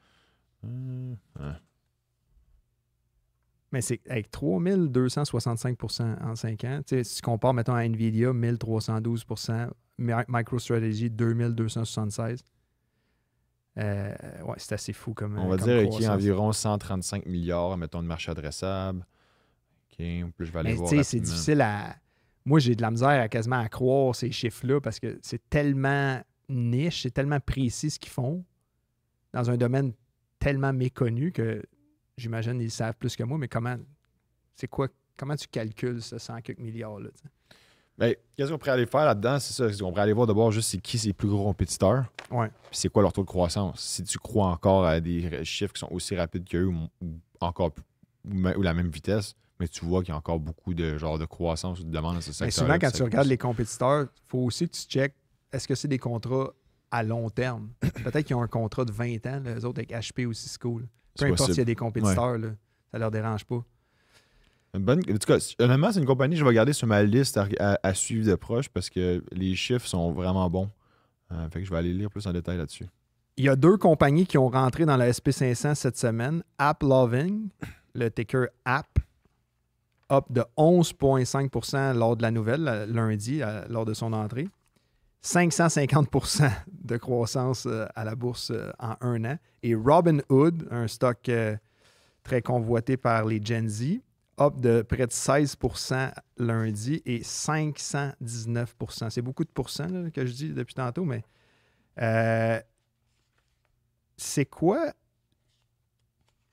Mais c'est avec 3265 % en 5 ans. Tu sais, si tu compares, mettons, à NVIDIA, 1312 %, MicroStrategy, 2276. Ouais, c'est assez fou comme.
On va dire qu'il y a environ 135 milliards, mettons, de marché adressable. OK, puis je vais aller voir.
Tu sais, c'est difficile à. Moi, j'ai de la misère quasiment à croire ces chiffres-là parce que c'est tellement niche, c'est tellement précis ce qu'ils font dans un domaine tellement méconnu que j'imagine qu'ils savent plus que moi, mais comment tu calcules ce 100 quelques milliards-là?
Ben, qu'est-ce qu'on pourrait aller faire là-dedans? C'est ça. On pourrait aller voir d'abord juste c'est qui ses plus gros compétiteurs.
Ouais.
Puis c'est quoi leur taux de croissance. Si tu crois encore à des chiffres qui sont aussi rapides qu'eux ou encore ou la même vitesse, mais tu vois qu'il y a encore beaucoup de genre de croissance ou de demande dans ce secteur.
Mais souvent, quand tu regardes les compétiteurs, il faut aussi que tu checkes est-ce que c'est des contrats à long terme? Peut-être qu'ils ont un contrat de 20 ans, les autres avec HP ou Cisco. Peu importe s'il y a des compétiteurs, là, ça leur dérange pas.
En tout cas, honnêtement, c'est une compagnie que je vais garder sur ma liste à suivre de proche parce que les chiffres sont vraiment bons. Fait que je vais aller lire plus en détail là-dessus.
Il y a 2 compagnies qui ont rentré dans la SP500 cette semaine. AppLovin, le ticker App, up de 11,5 % lors de la nouvelle, lundi, lors de son entrée. 550 % de croissance à la bourse en 1 an. Et Robinhood, un stock très convoité par les Gen Z, up de près de 16 % lundi et 519 %. C'est beaucoup de pourcents là, que je dis depuis tantôt, mais c'est quoi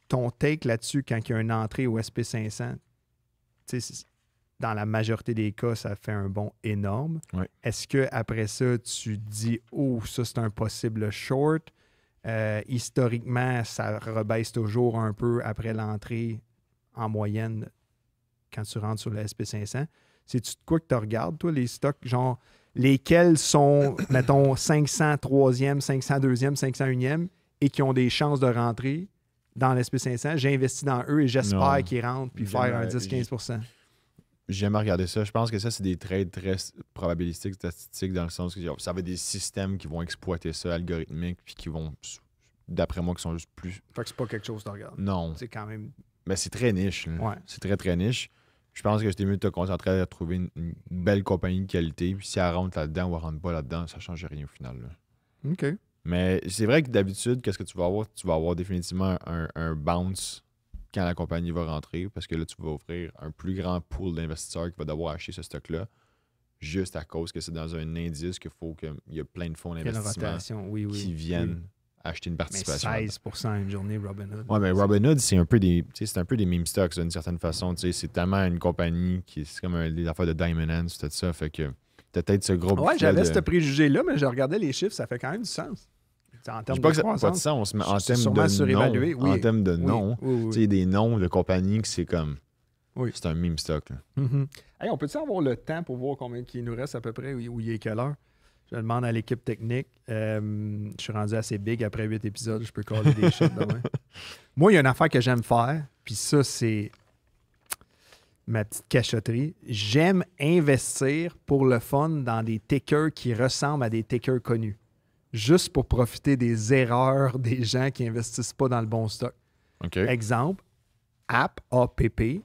ton take là-dessus quand il y a une entrée au SP500? Tu sais, dans la majorité des cas, ça fait un bond énorme.
Ouais.
Est-ce qu'après ça, tu dis « Oh, ça, c'est un possible short ». Historiquement, ça rebaisse toujours un peu après l'entrée en moyenne quand tu rentres sur le SP500. C'est-tu de quoi que tu regardes, toi, les stocks, genre lesquels sont, mettons, 503e, 502e, 501e et qui ont des chances de rentrer dans le SP500? J'investis dans eux et j'espère qu'ils rentrent puis faire un 10-15 %.
J'ai jamais regardé ça. Je pense que ça, c'est des trades très probabilistiques, statistiques, dans le sens que ça va être des systèmes qui vont exploiter ça, algorithmiques, puis qui vont, d'après moi, qui sont juste plus...
Fait que c'est pas quelque chose que tu regardes.
Non.
C'est quand même...
Mais c'est très niche.
Ouais.
C'est très, très niche. Je pense que c'était mieux de te concentrer à trouver une belle compagnie de qualité, puis si elle rentre là-dedans ou elle rentre pas là-dedans, ça ne change rien au final. Là.
OK.
Mais c'est vrai que d'habitude, qu'est-ce que tu vas avoir? Tu vas avoir définitivement un bounce quand la compagnie va rentrer, parce que là, tu vas offrir un plus grand pool d'investisseurs qui va devoir acheter ce stock-là, juste à cause que c'est dans un indice qu'il faut qu'il y a plein de fonds d'investissement qui viennent acheter une participation.
Mais 16 % une journée, Robinhood.
Oui, mais Robinhood, c'est un peu des meme stocks d'une certaine façon. C'est tellement une compagnie qui c'est comme des affaires de Diamond Hands, tout ça. Fait que t'as peut-être ce gros...
Ouais, j'avais ce préjugé-là, mais je regardais les chiffres, ça fait quand même du sens. En termes
je dis pas
de
que ça n'a pas de sens, mais en termes de
surévalué,
nom, en termes de nom, tu sais, des noms de compagnies que c'est comme...
Oui.
C'est un meme stock. Là.
Mm-hmm. Hey, on peut-il avoir le temps pour voir combien il nous reste à peu près, où il est quelle heure? Je demande à l'équipe technique. Je suis rendu assez big après 8 épisodes. Je peux coller des shots demain. Moi, il y a une affaire que j'aime faire, puis ça, c'est ma petite cachotterie. J'aime investir pour le fun dans des tickers qui ressemblent à des tickers connus. Juste pour profiter des erreurs des gens qui n'investissent pas dans le bon stock.
Okay.
Exemple, App, APP.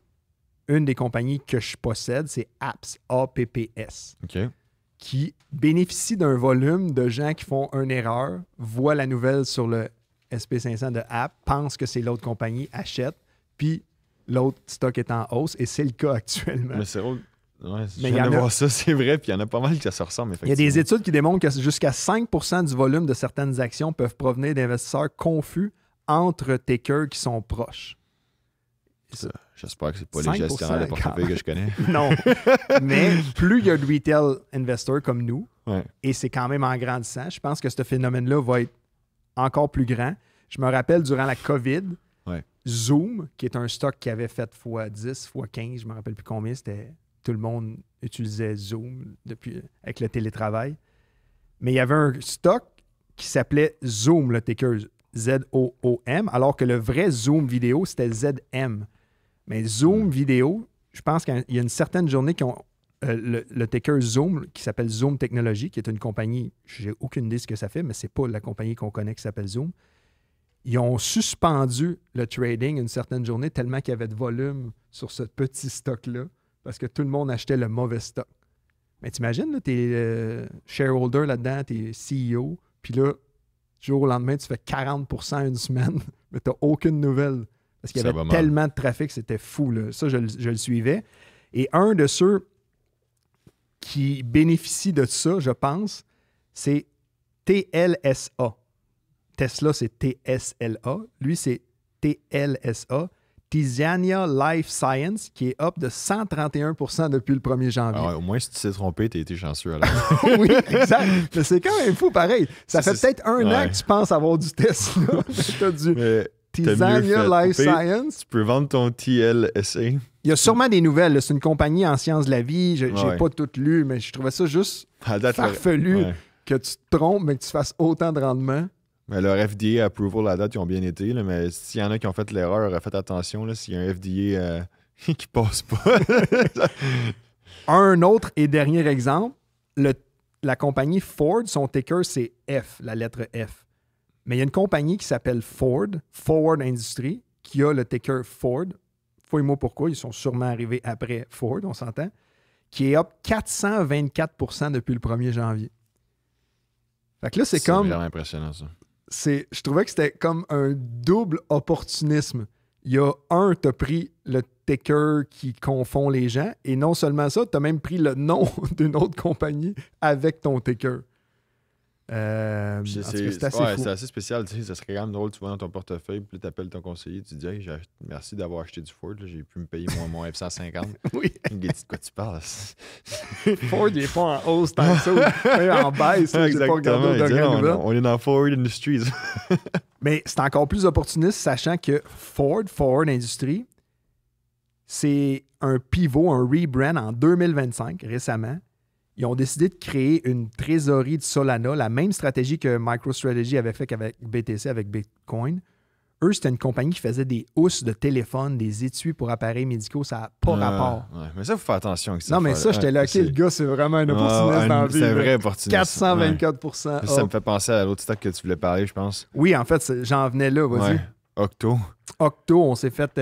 Une des compagnies que je possède, c'est Apps, APPS.
Okay.
Qui bénéficie d'un volume de gens qui font une erreur, voient la nouvelle sur le SP500 de App, pensent que c'est l'autre compagnie, achètent, puis l'autre stock est en hausse, et c'est le cas actuellement.
Mais c'est drôle. Ouais, je viens de voir ça, c'est vrai, puis il y en a pas mal qui se ressemblent.
Il y a des études qui démontrent que jusqu'à 5 % du volume de certaines actions peuvent provenir d'investisseurs confus entre takers qui sont proches.
J'espère que c'est pas les
5%
gestionnaires de portefeuille que je connais.
Non. Mais plus il y a de retail investors comme nous,
Ouais.
et c'est quand même en grandissant, je pense que ce phénomène-là va être encore plus grand. Je me rappelle, durant la COVID, Zoom, qui est un stock qui avait fait x10, x15, je ne me rappelle plus combien, tout le monde utilisait Zoom avec le télétravail. Mais il y avait un stock qui s'appelait Zoom, le ticker Z-O-O-M, alors que le vrai Zoom vidéo, c'était Z-M. Mais Zoom vidéo, je pense qu'il y a une certaine journée qui ont le ticker Zoom, qui s'appelle Zoom Technologies, qui est une compagnie, j'ai aucune idée de ce que ça fait, mais c'est pas la compagnie qu'on connaît qui s'appelle Zoom. Ils ont suspendu le trading une certaine journée tellement qu'il y avait de volume sur ce petit stock-là, parce que tout le monde achetait le mauvais stock. Mais t'imagines, tu es shareholder là-dedans, tu es CEO, puis là, du jour au lendemain, tu fais 40% une semaine, mais tu n'as aucune nouvelle. Parce qu'il y avait tellement de trafic, c'était fou. Là. Ça, je le suivais. Et un de ceux qui bénéficient de ça, je pense, c'est TLSA. Tesla, c'est TSLA. Lui, c'est TLSA. Tizania Life Science, qui est up de 131% depuis le 1er janvier.
Ah ouais, au moins, si tu t'es trompé, tu as été chanceux. Alors.
Oui, exact. Mais c'est quand même fou, pareil. Ça fait peut-être un an que tu penses avoir du Tesla. Tu as du Tizania Life Science.
Tu peux vendre ton TLSA.
Il y a sûrement des nouvelles. Là. C'est une compagnie en sciences de la vie. Je n'ai pas tout lu, mais je trouvais ça juste farfelu que tu te trompes, mais que tu fasses autant de rendement.
Mais leur FDA approval à date, ils ont bien été. Là, mais s'il y en a qui ont fait l'erreur, faites attention. S'il y a un FDA qui passe pas.
Un autre et dernier exemple, la compagnie Ford, son ticker, c'est F, la lettre F. Mais il y a une compagnie qui s'appelle Ford Industries, qui a le ticker Ford. Fouille-moi pourquoi, ils sont sûrement arrivés après Ford, on s'entend, qui est up 424% depuis le 1er janvier. Fait que là, c'est comme...
C'est vraiment impressionnant, ça.
Je trouvais que c'était comme un double opportunisme. Il y a t'as pris le ticker qui confond les gens, et non seulement ça, t'as même pris le nom d'une autre compagnie avec ton ticker.
C'est assez spécial. Tu sais, ça serait quand même drôle, tu vois dans ton portefeuille, puis tu appelles ton conseiller, tu dis hey, merci d'avoir acheté du Ford, là, j'ai pu me payer mon F-150.
Oui.
De quoi tu parles?
Ford, il n'est pas en hausse tant que ça, même en baisse. J'ai pas regardé aux dernières nouvelles.
On est dans Ford Industries.
Mais c'est encore plus opportuniste, sachant que Ford Industries, c'est un pivot, un rebrand en 2025, récemment. Ils ont décidé de créer une trésorerie de Solana, la même stratégie que MicroStrategy avait fait avec BTC, avec Bitcoin. Eux, c'était une compagnie qui faisait des housses de téléphone, des étuis pour appareils médicaux. Ça n'a pas rapport.
Ouais. Mais ça, il faut faire attention.
Non, mais ça, j'étais là, OK, le gars, c'est vraiment un opportuniste dans la vie.
C'est un vrai opportuniste.
424%.
Ça me fait penser à l'autre stock que tu voulais parler, je pense.
Oui, en fait, j'en venais là, vas-y.
Octo,
on s'est fait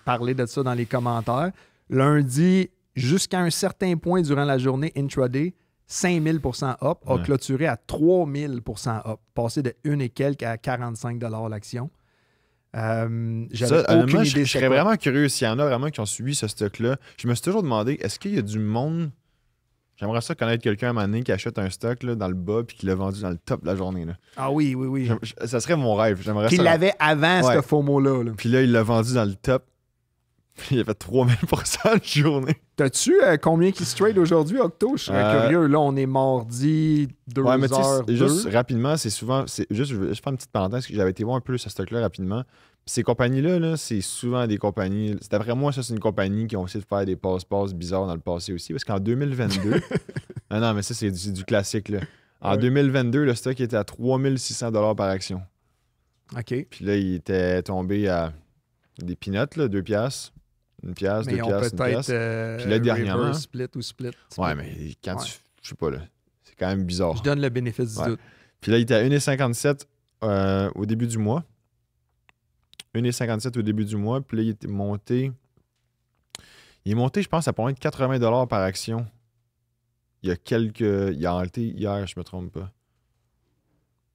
parler de ça dans les commentaires. Lundi, jusqu'à un certain point durant la journée intraday, 5000% up, a clôturé à 3000% up, passé de 1 et quelques à 45 $ l'action. J'avais aucune idée.
Je serais vraiment curieux s'il y en a vraiment qui ont suivi ce stock-là. Je me suis toujours demandé, est-ce qu'il y a du monde... J'aimerais ça connaître quelqu'un à un moment donné qui achète un stock là, dans le bas puis qui l'a vendu dans le top de la journée. Là.
Ah oui.
Ça serait mon rêve.
Qu'il l'avait avant ce FOMO-là. Là.
Puis là, il l'a vendu dans le top. Puis il a fait 3000% de journée.
T'as-tu combien qui se trade aujourd'hui, Octo? Je serais curieux. Là, on est mardi 2h02.
Juste rapidement, c'est souvent... Je vais faire une petite parenthèse. J'avais été voir un peu ce stock-là rapidement. Puis ces compagnies-là, là, c'est souvent des compagnies... D'après moi, ça, c'est une compagnie qui ont essayé de faire des passe-passe bizarres dans le passé aussi. Parce qu'en 2022... non, mais ça, c'est du classique. Là. En 2022, le stock était à 3600 $ par action.
OK.
Puis là, il était tombé à des peanuts, là, 2 piastres. 1 piastre, 2 piastres, 1 piastre. Puis là, dernièrement...
split ou split.
Ouais, mais quand tu... Je sais pas, là. C'est quand même bizarre.
Je donne le bénéfice du doute.
Puis là, il était à 1,57 au début du mois. 1,57 au début du mois. Puis là, il était monté... Il est monté, je pense, à pas moins de 80 $ par action. Il y a Il a arrêté hier, je me trompe pas.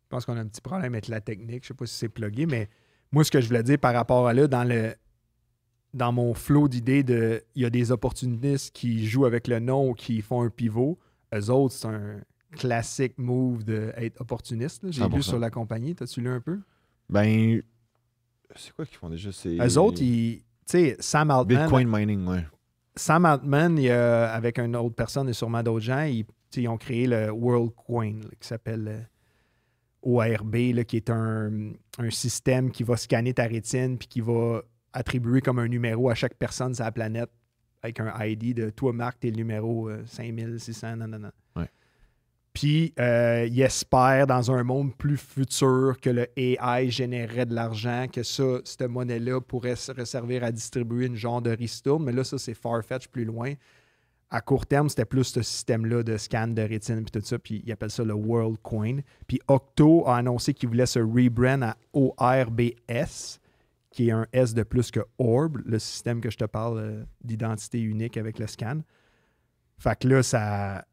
Je pense qu'on a un petit problème avec la technique. Je sais pas si c'est plugué, mais moi, ce que je voulais dire par rapport à là, dans mon flow d'idées il y a des opportunistes qui jouent avec le nom ou qui font un pivot. Eux autres, c'est un classique move d'être opportuniste. Là. J'ai
100%.
lu sur la compagnie. T'as-tu lu un peu?
Ben, c'est quoi qu'ils font déjà?
Eux autres, tu sais, Sam Altman...
Bitcoin mining, ouais.
Sam Altman, avec une autre personne et sûrement d'autres gens, ils ont créé le WorldCoin, là, qui s'appelle ORB, là, qui est un système qui va scanner ta rétine puis qui va attribuer comme un numéro à chaque personne sur la planète avec un ID de toi, Marc, t'es le numéro 5600, non.
Ouais.
Puis, il espère dans un monde plus futur que le AI générerait de l'argent, que ça, cette monnaie-là pourrait se servir à distribuer une genre de ristourne. Mais là, ça, c'est far-fetched plus loin. À court terme, c'était plus ce système-là de scan de rétine et tout ça. Puis, ils appellent ça le WorldCoin. Puis, Octo a annoncé qu'il voulait se rebrand à ORBS, qui est un S de plus que Orb, le système que je te parle d'identité unique avec le scan. Fait que là, ça a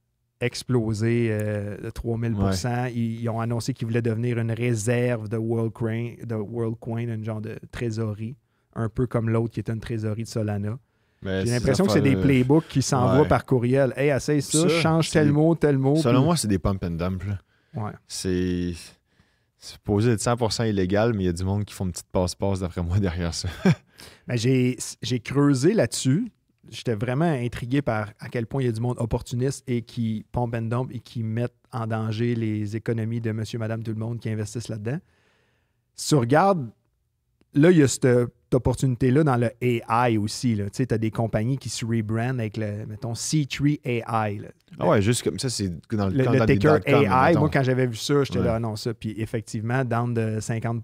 explosé de 3000%. Ouais. Ils ont annoncé qu'ils voulaient devenir une réserve de WorldCoin, une genre de trésorerie, un peu comme l'autre qui est une trésorerie de Solana.
Mais
j'ai l'impression que c'est des playbooks qui s'envoient par courriel. Hey, essaye ça, change tel mot.
Selon moi, c'est des pump and dump. Là.
Ouais.
C'est supposé être 100% illégal, mais il y a du monde qui font une petite passe-passe d'après moi derrière ça.
Ben, j'ai creusé là-dessus. J'étais vraiment intrigué par à quel point il y a du monde opportuniste et qui pump and dump et qui mettent en danger les économies de monsieur, madame, tout le monde qui investissent là-dedans. Si tu regardes, là, il y a cette opportunité-là dans le AI aussi. Tu sais, tu as des compagnies qui se rebrandent avec le, mettons, C3 AI. Là.
Ah ouais, juste comme ça, c'est dans
le ticker AI. Moi, quand j'avais vu ça, j'étais là, non, ça. Puis effectivement, down de 55%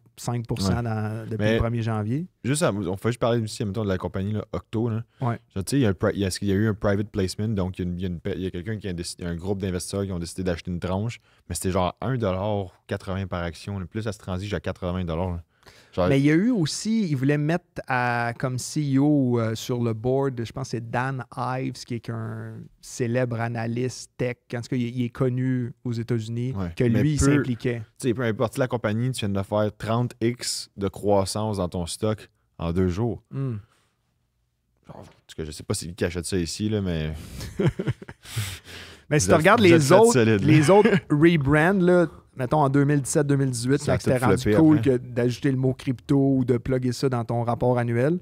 depuis le 1er janvier.
Juste, on fait juste parler aussi, mettons, de la compagnie là, Octo. Là.
Ouais.
Tu sais, il y a eu un private placement, donc il y a quelqu'un qui a décidé, un groupe d'investisseurs qui ont décidé d'acheter une tranche, mais c'était genre 1,80$ par action. Là. Plus ça se transige à 80$. Là. Genre...
Mais il y a eu aussi, ils voulaient mettre comme CEO sur le board, je pense que c'est Dan Ives, qui est un célèbre analyste tech. En tout cas, il est connu aux États-Unis, que lui, il s'impliquait.
Tu sais, peu importe la compagnie, tu viens de faire 30x de croissance dans ton stock en 2 jours.
Mm.
Genre, en tout cas, je sais pas c'est qui achète ça ici, là, mais...
Mais si tu regardes les autres rebrands, là, mettons en 2017-2018, quand c'était rendu cool d'ajouter le mot crypto ou de plugger ça dans ton rapport annuel,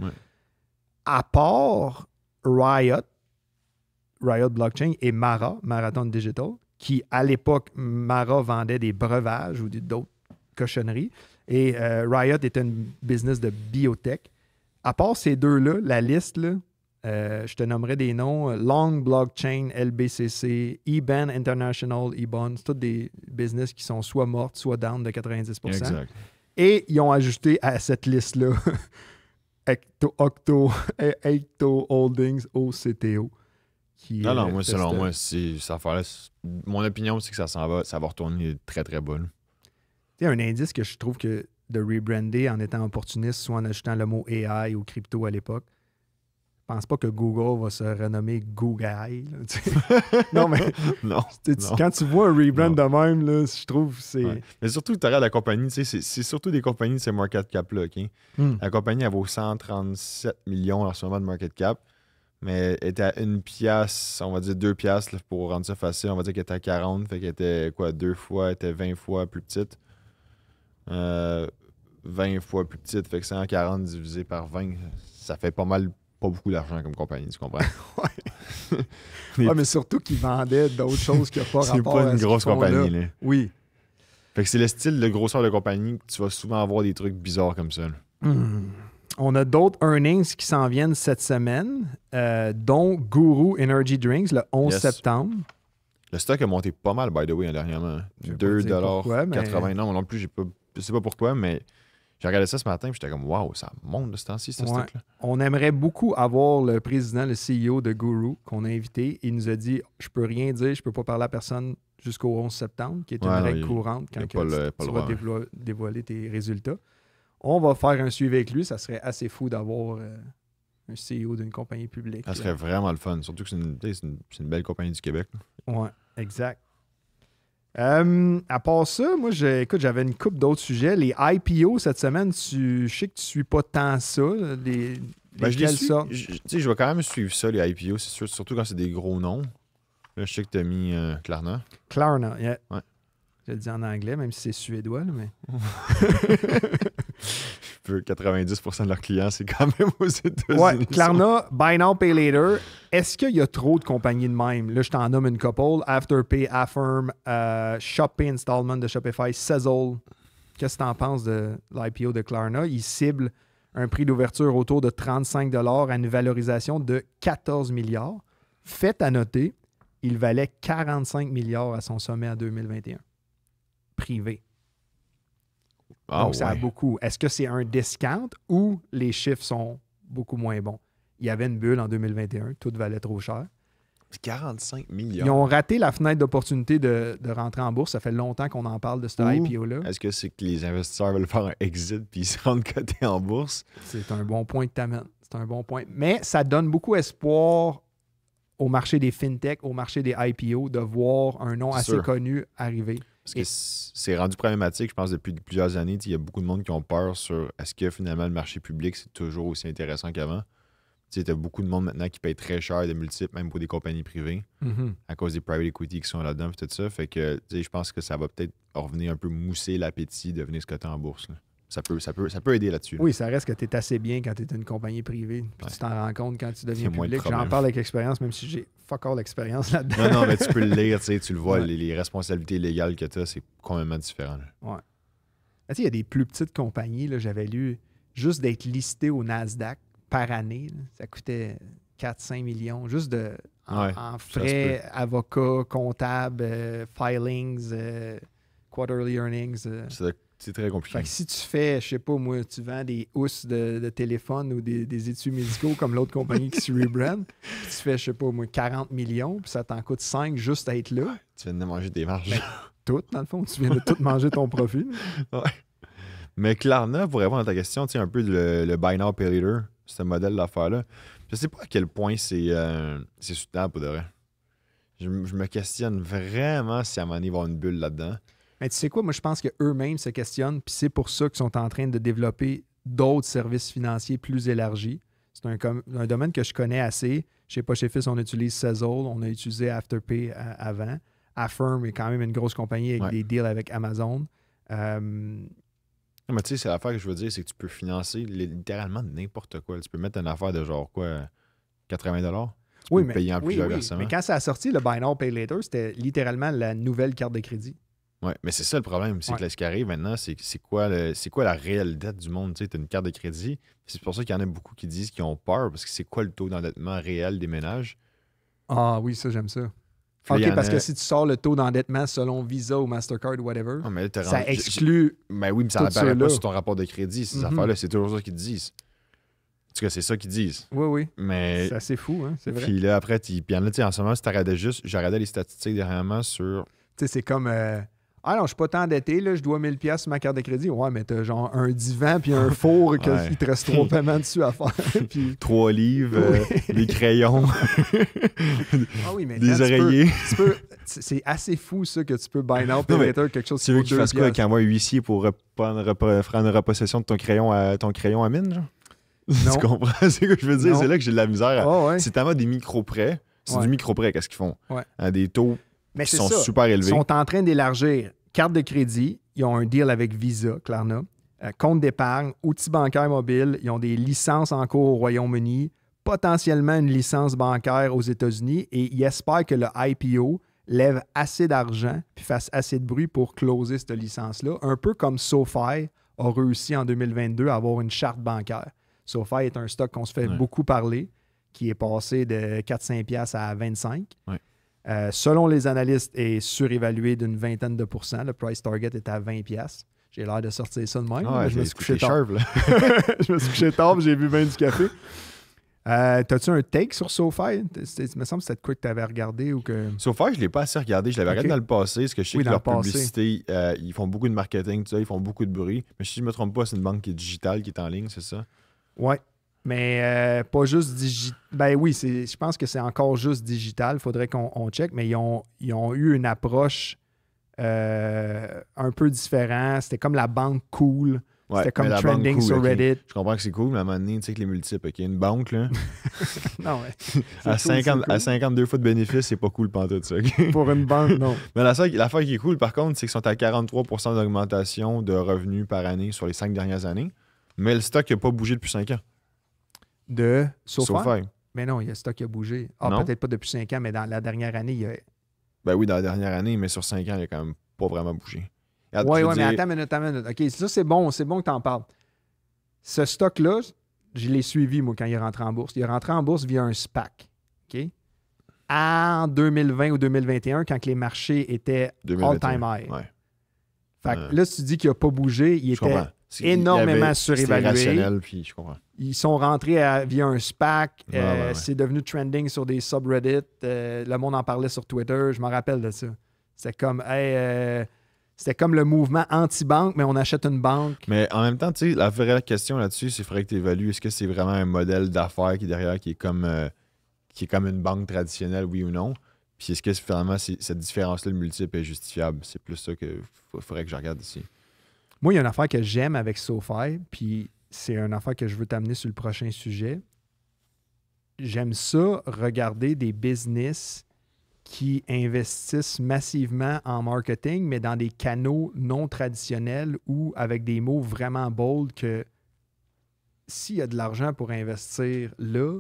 à part Riot Blockchain et Marathon Digital, qui à l'époque, Mara vendait des breuvages ou d'autres cochonneries, et Riot était une business de biotech. À part ces deux-là, la liste, là, je te nommerai des noms. Long Blockchain, LBCC, eBan International, eBond, c'est tous des business qui sont soit mortes, soit down de 90%.
Exact.
Et ils ont ajouté à cette liste-là Octo Holdings, OCTO.
Non, moi, selon moi, cette affaire-là, mon opinion, c'est que ça va retourner très, très bas.
Tu sais, un indice que je trouve que de rebrander en étant opportuniste, soit en ajoutant le mot AI ou crypto à l'époque, je pense pas que Google va se renommer Google. Non, mais
non.
Quand tu vois un rebrand de même, là, je trouve que c'est...
Ouais. Mais surtout, tu regardes la compagnie, c'est surtout des compagnies de ces market cap-là. Okay? La compagnie, elle vaut 137 millions en ce moment de market cap, mais elle était à 1 pièce, on va dire 2 piastres, là, pour rendre ça facile. On va dire qu'elle était à 40, fait qu'elle était quoi, 2 fois, elle était 20 fois plus petite. 20 fois plus petite, fait que 140 divisé par 20, ça fait pas beaucoup d'argent comme compagnie, tu comprends?
Ouais, mais surtout qu'ils vendaient d'autres choses qui n'ont pas rapport à
C'est pas une grosse compagnie, là.
Oui.
Fait que c'est le style de grosseur de compagnie que tu vas souvent avoir des trucs bizarres comme ça.
On a d'autres earnings qui s'en viennent cette semaine, dont Guru Energy Drinks le 11 septembre.
Le stock a monté pas mal, by the way, dernièrement. 2,80$. Non, non plus, je sais pas pourquoi, mais j'ai regardé ça ce matin et j'étais comme, waouh, ça monte de ce temps-ci, ce stock-là.
On aimerait beaucoup avoir le président, le CEO de Guru qu'on a invité. Il nous a dit, je peux rien dire, je peux pas parler à personne jusqu'au 11 septembre, qui est une règle courante quand tu vas dévoiler tes résultats. On va faire un suivi avec lui. Ça serait assez fou d'avoir un CEO d'une compagnie publique.
Ça serait vraiment le fun. Surtout que c'est une belle compagnie du Québec.
Oui, exact. À part ça, moi, j'avais une couple d'autres sujets. Les IPO cette semaine, je sais que tu ne suis pas tant ça.
Je vais quand même suivre ça, les IPO, c'est sûr, surtout quand c'est des gros noms. Là, je sais que tu as mis Klarna.
Klarna, yeah.
Ouais.
Je le dis en anglais, même si c'est suédois, là, mais...
90% de leurs clients, c'est quand même aux États-Unis.
Ouais, Klarna, Buy Now, Pay Later. Est-ce qu'il y a trop de compagnies de même? Là, je t'en nomme une couple. Afterpay, Affirm, ShopPay Installment de Shopify, Sezzle. Qu'est-ce que tu en penses de l'IPO de Klarna? Ils ciblent un prix d'ouverture autour de 35 $ à une valorisation de 14 milliards. Fait à noter, il valait 45 milliards à son sommet en 2021. Privé.
Ah,
Donc, ça a beaucoup. Est-ce que c'est un discount ou les chiffres sont beaucoup moins bons? Il y avait une bulle en 2021, tout valait trop cher.
45 milliards.
Ils ont raté la fenêtre d'opportunité de rentrer en bourse. Ça fait longtemps qu'on en parle de ce IPO-là.
Est-ce que c'est que les investisseurs veulent faire un exit puis ils se rendent cotés en bourse?
C'est un bon point que tu amènes. C'est un bon point. Mais ça donne beaucoup espoir au marché des fintech, au marché des IPO, de voir un nom assez connu arriver.
Parce que c'est rendu problématique, je pense, depuis plusieurs années. Il y a beaucoup de monde qui ont peur sur est-ce que finalement le marché public, c'est toujours aussi intéressant qu'avant. Tu as beaucoup de monde maintenant qui paye très cher des multiples, même pour des compagnies privées, à cause des private equity qui sont là-dedans et tout ça. Fait que je pense que ça va peut-être revenir un peu mousser l'appétit de venir se coter en bourse. Là. Ça peut aider là-dessus.
Oui, ça reste que tu es assez bien quand tu es une compagnie privée. Puis tu t'en rends compte quand tu deviens public.
De
J'en parle avec expérience, même si j'ai fuck all l'expérience là-dedans.
Non, mais tu peux le lire, tu le vois, les responsabilités légales que tu as, c'est complètement différent. Là.
Ouais. Il y a des plus petites compagnies, là, j'avais lu, juste d'être listé au Nasdaq par année, là, ça coûtait 4-5 millions, juste en frais, avocats, comptables, filings, quarterly earnings.
C'est très compliqué.
Fait que si tu fais, je sais pas moi, tu vends des housses de téléphone ou des étuis médicaux comme l'autre compagnie qui se rebrand, puis tu fais, je sais pas moi, 40 millions, puis ça t'en coûte 5 juste à être là.
Tu viens de manger des marges.
Ben, tout, dans le fond. Tu viens de tout manger ton profit.
Ouais. Mais Klarna, pour répondre à ta question, un peu le Buy Now, Pay Later, ce modèle d'affaires-là, je sais pas à quel point c'est soutenable pour de vrai. Je me questionne vraiment si à un moment donné, il va y avoir une bulle là-dedans.
Mais tu sais quoi, moi je pense qu'eux-mêmes se questionnent, puis c'est pour ça qu'ils sont en train de développer d'autres services financiers plus élargis. C'est un domaine que je connais assez. Chez Poche et Fils, on utilise Sezzle, on a utilisé Afterpay avant. Affirm est quand même une grosse compagnie avec des deals avec Amazon.
Mais tu sais, c'est l'affaire que je veux dire, c'est que tu peux financer littéralement n'importe quoi. Tu peux mettre une affaire de genre quoi, 80 $. Tu peux payer en plusieurs versements.
Mais quand ça a sorti, le Buy Now, Pay Later, c'était littéralement la nouvelle carte de crédit.
Oui, mais c'est ça le problème. C'est que là, ce qui arrive maintenant, c'est quoi la réelle dette du monde? Tu as une carte de crédit. C'est pour ça qu'il y en a beaucoup qui disent qu'ils ont peur, parce que c'est quoi le taux d'endettement réel des ménages?
Ah oui, ça, j'aime ça. OK, parce que si tu sors le taux d'endettement selon Visa ou Mastercard ou whatever, ça exclut.
Mais oui, mais ça n'apparaît pas sur ton rapport de crédit. Ces affaires-là, c'est toujours ça qu'ils te disent. En tout cas, c'est ça qu'ils disent.
Oui.
Mais
c'est assez fou, hein? C'est vrai.
Puis là, après, puis en ce moment, si tu regardais j'ai regardé les statistiques dernièrement sur.
Tu sais, c'est comme. Ah non, je suis pas tant endetté, là, je dois 1000$ sur ma carte de crédit. Ouais, mais t'as genre un divan puis un four qu'il te reste 3 paiements dessus à faire. Puis...
3 livres, des crayons, des oreillers.
C'est assez fou, ça, que tu peux buy now, pay later, quelque chose qui vaut 2$.
Tu veux qu'il fasse quoi avec un huissier pour faire une repossession de ton crayon à mine, genre?
Non.
Tu comprends? C'est ce que je veux dire.
Non.
C'est là que j'ai de la misère.
Ouais.
C'est tellement des micro-prêts. C'est du micro-prêt, qu'est-ce qu'ils font?
Ouais.
À des taux
qui
sont super élevés.
Ils sont en train d'élargir carte de crédit. Ils ont un deal avec Visa, Klarna. Compte d'épargne, outils bancaires mobiles. Ils ont des licences en cours au Royaume-Uni. Potentiellement une licence bancaire aux États-Unis. Et ils espèrent que le IPO lève assez d'argent puis fasse assez de bruit pour closer cette licence-là. Un peu comme SoFi a réussi en 2022 à avoir une charte bancaire. SoFi est un stock qu'on se fait beaucoup parler, qui est passé de 4-5$ à 25$.
Ouais.
Selon les analystes, est surévalué d'une vingtaine de %. Le price target est à 20$. J'ai l'air de sortir ça de même. Je me suis couché tard. Je me suis couché tard, j'ai bu bien du café. T'as-tu un take sur SoFi? Il me semble que c'était quoi que tu avais regardé ou que.
SoFi, je ne l'ai pas assez regardé. Je l'avais regardé dans le passé, parce que je sais que leur publicité, ils font beaucoup de marketing, ils font beaucoup de bruit. Mais si je ne me trompe pas, c'est une banque qui est digitale, qui est en ligne, c'est ça?
Oui. Mais pas juste digital. Ben oui, je pense que c'est encore juste digital. Il faudrait qu'on check. Mais ils ont eu une approche un peu différente. C'était comme la banque cool.
Ouais,
C'était comme
mais la
trending
banque cool,
sur
ok.
Reddit.
Je comprends que c'est cool, mais à un moment donné, tu sais que les multiples, OK, une banque, là,
Non, ouais.
à,
C'est cool,
50,
c'est cool.
à 52 fois de bénéfices, c'est pas cool pantoute, ça. OK?
Pour une banque, non.
Mais l'affaire qui est cool, par contre, c'est qu'ils sont à 43% d'augmentation de revenus par année sur les 5 dernières années, mais le stock n'a pas bougé depuis 5 ans.
De SoFi?
SoFi.
Mais non, il y a le stock qui a bougé. Ah,
Non?
peut-être pas depuis 5 ans, mais dans la dernière année, il y a...
Ben oui, dans la dernière année, mais sur 5 ans, il a quand même pas vraiment bougé. Regarde,
Oui,
je veux
oui, mais
dire-
attends une minute. OK, ça, c'est bon que tu en parles. Ce stock-là, je l'ai suivi, moi, quand il est rentré en bourse. Il est rentré en bourse via un SPAC. OK? En 2020 ou 2021, quand les marchés étaient
2021,
all-time high.
Ouais.
Fait que là, si tu dis qu'il n'a pas bougé, il
Je
était
comprends.
énormément
C'était
surévalué.
rationnel, puis je comprends.
Ils sont rentrés via un SPAC.
Ouais.
C'est devenu trending sur des subreddits. Le monde en parlait sur Twitter. Je me rappelle de ça. C'était comme, c'était comme le mouvement anti-banque, mais on achète une banque.
Mais en même temps, tu sais, la vraie question là-dessus, c'est qu'il faudrait que tu évalues est-ce que c'est vraiment un modèle d'affaires qui est derrière, qui est comme une banque traditionnelle, oui ou non? Puis est-ce que finalement, cette différence-là, le multiple, est justifiable? C'est plus ça qu'il faudrait que je regarde ici.
Moi, il y a une affaire que j'aime avec SoFi, puis c'est une affaire que je veux t'amener sur le prochain sujet. J'aime ça, regarder des business qui investissent massivement en marketing, mais dans des canaux non traditionnels ou avec des mots vraiment bold que s'il y a de l'argent pour investir là,